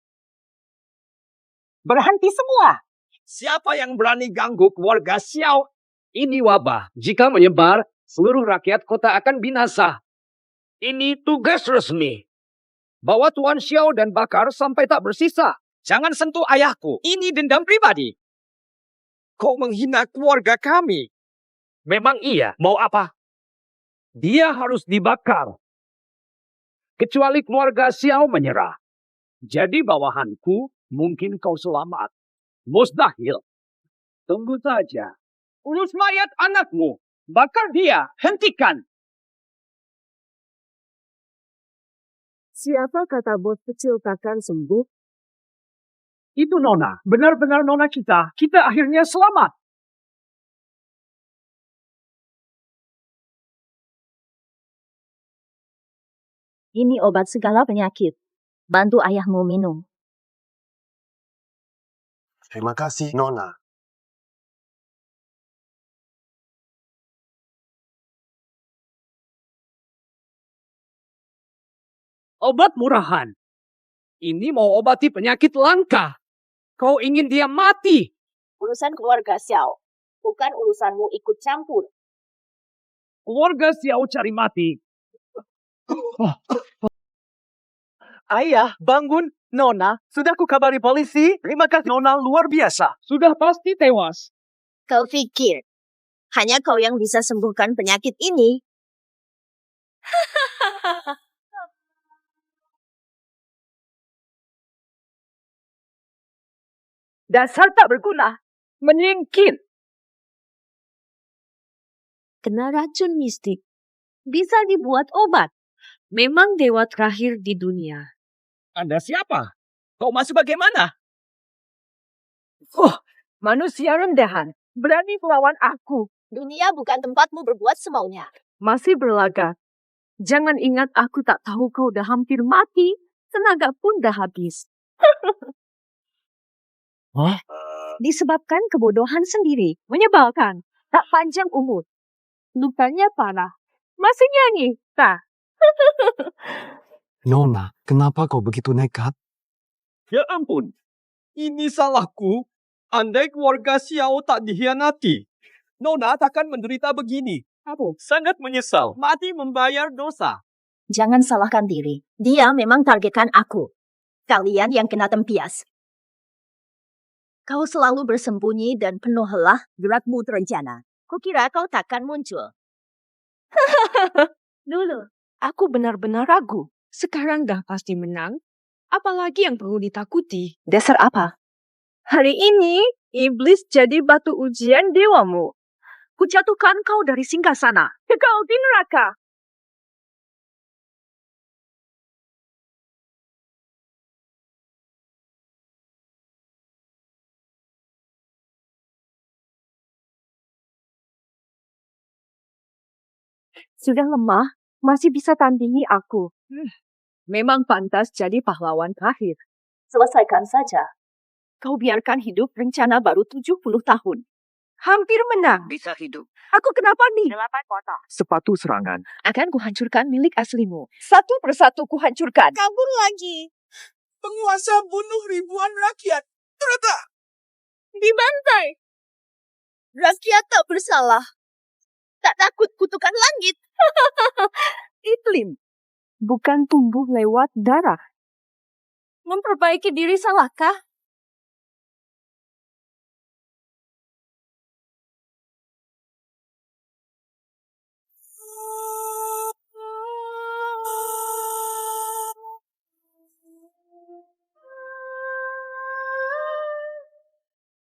Berhenti semua. Siapa yang berani ganggu keluarga Xiao? Ini wabah. Jika menyebar, seluruh rakyat kota akan binasa. Ini tugas resmi. Bawa Tuan Xiao dan bakar sampai tak bersisa. Jangan sentuh ayahku. Ini dendam pribadi. Kau menghina keluarga kami. Memang iya. Mau apa? Dia harus dibakar. Kecuali keluarga Xiao menyerah. Jadi bawahanku Mungkin kau selamat. Mustahil. Tunggu saja. Urus mayat anakmu. Bakar dia. Hentikan. Siapa kata bos kecil takkan sembuh? Itu Nona. Benar-benar Nona kita. Kita akhirnya selamat. Ini obat segala penyakit. Bantu ayahmu minum. Terima kasih, Nona. Obat murahan. Ini mau obati penyakit langka. Kau ingin dia mati. Urusan keluarga Xiao. Bukan urusanmu ikut campur. Keluarga Xiao cari mati. Ayah, bangun. Nona, sudah kukabari polisi. Terima kasih, Nona, luar biasa. Sudah pasti tewas. Kau pikir, hanya kau yang bisa sembuhkan penyakit ini? Dasar tak berguna. Menyingkir. Kena racun mistik. Bisa dibuat obat. Memang dewa terakhir di dunia. Anda siapa? Kau masuk bagaimana? Manusia rendahan. Berani melawan aku. Dunia bukan tempatmu berbuat semaunya. Masih berlagak. Jangan ingat aku tak tahu kau dah hampir mati. Tenaga pun dah habis. Disebabkan kebodohan sendiri. Menyebalkan. Tak panjang umur. Lukanya parah. Masih nyanyi, tak? Nona, kenapa kau begitu nekat? Ya ampun. Ini salahku. Andai keluarga Xiao tak dikhianati, Nona takkan menderita begini. Aku sangat menyesal. Mati membayar dosa. Jangan salahkan diri. Dia memang targetkan aku. Kalian yang kena tempias. Kau selalu bersembunyi dan penuh lelah, gerakmu terencana. Kukira kau takkan muncul. Dulu, aku benar-benar ragu. Sekarang dah pasti menang. Apalagi yang perlu ditakuti? Dasar apa? Hari ini, iblis jadi batu ujian dewamu. Kujatuhkan kau dari singgasana. Kekal di neraka. Sudah lemah, masih bisa tandingi aku. Memang pantas jadi pahlawan terakhir. Selesaikan saja. Kau biarkan hidup rencana baru 70 tahun. Hampir menang. Bisa hidup. Aku kenapa nih? 8 potong. Sepatu serangan. Akan kuhancurkan milik aslimu. Satu persatu kuhancurkan. Kabur lagi. Penguasa bunuh ribuan rakyat. Ternyata Dibantai. Rakyat tak bersalah. Tak takut kutukan langit. Iklim. Bukan tumbuh lewat darah. Memperbaiki diri salahkah?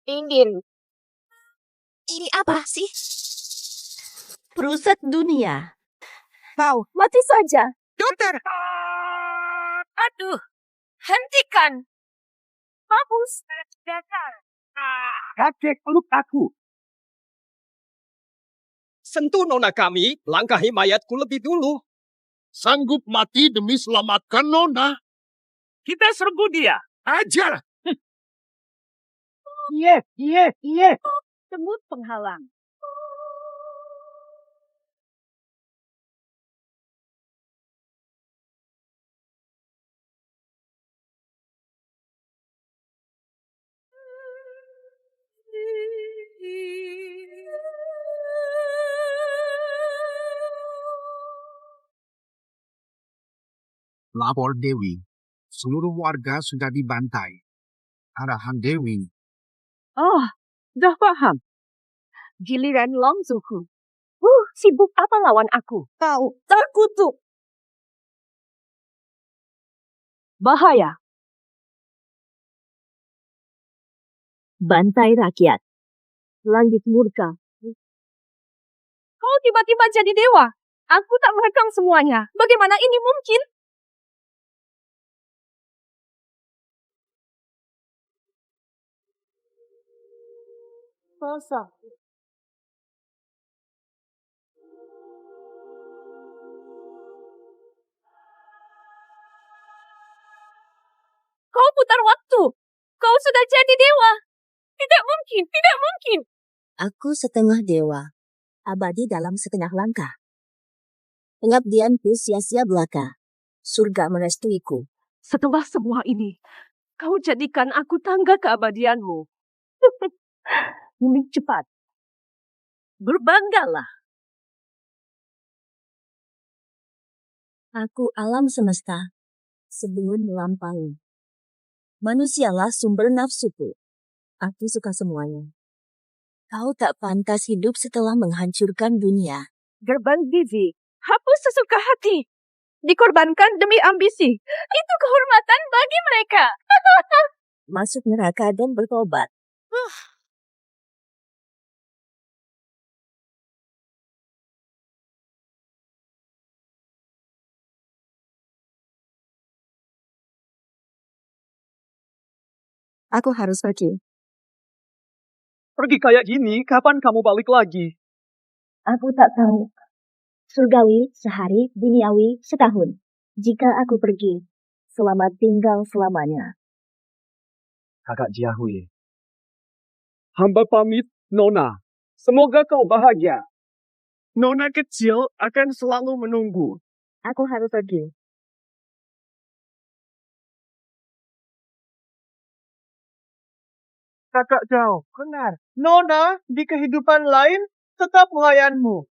Ingin. Ini apa sih? Perusak dunia. Kau mati saja. dokter. Aduh, hentikan. Mampus. Dasar. Kakek peluk aku. Sentuh Nona kami, langkahi mayatku lebih dulu. Sanggup mati demi selamatkan Nona. Kita serbu dia. Ajar. Iya. Semut penghalang. Lapor Dewi. Seluruh warga sudah dibantai. Arahan Dewi. Oh, dah paham. Giliran Longzuku. Sibuk apa lawan aku? Kau terkutuk. Bahaya. Bantai rakyat. Langit murka. Kau tiba-tiba jadi dewa. Aku tak merekam semuanya. Bagaimana ini mungkin? Kosong. Kau putar waktu. Kau sudah jadi dewa. Tidak mungkin, tidak mungkin. Aku setengah dewa, abadi dalam setengah langkah. Pengabdianku sia-sia belaka. Surga merestuiku. Setelah semua ini, kau jadikan aku tangga keabadianmu. Ini cepat. Berbanggalah. Aku alam semesta, sebelum melampaui. Manusialah sumber nafsuku. Aku suka semuanya. Kau tak pantas hidup setelah menghancurkan dunia. Gerbang gizi, hapus sesuka hati. Dikorbankan demi ambisi. Itu kehormatan bagi mereka. Masuk neraka dan bertobat. Aku harus pergi. Pergi kayak gini, kapan kamu balik lagi? Aku tak tahu. Surgawi sehari, duniawi setahun. Jika aku pergi, selamat tinggal selamanya. Kakak Jiahui. Hamba pamit, Nona. Semoga kau bahagia. Nona kecil akan selalu menunggu. Aku harus pergi. Kakak Zhao, benar. Nona di kehidupan lain tetap melayanmu.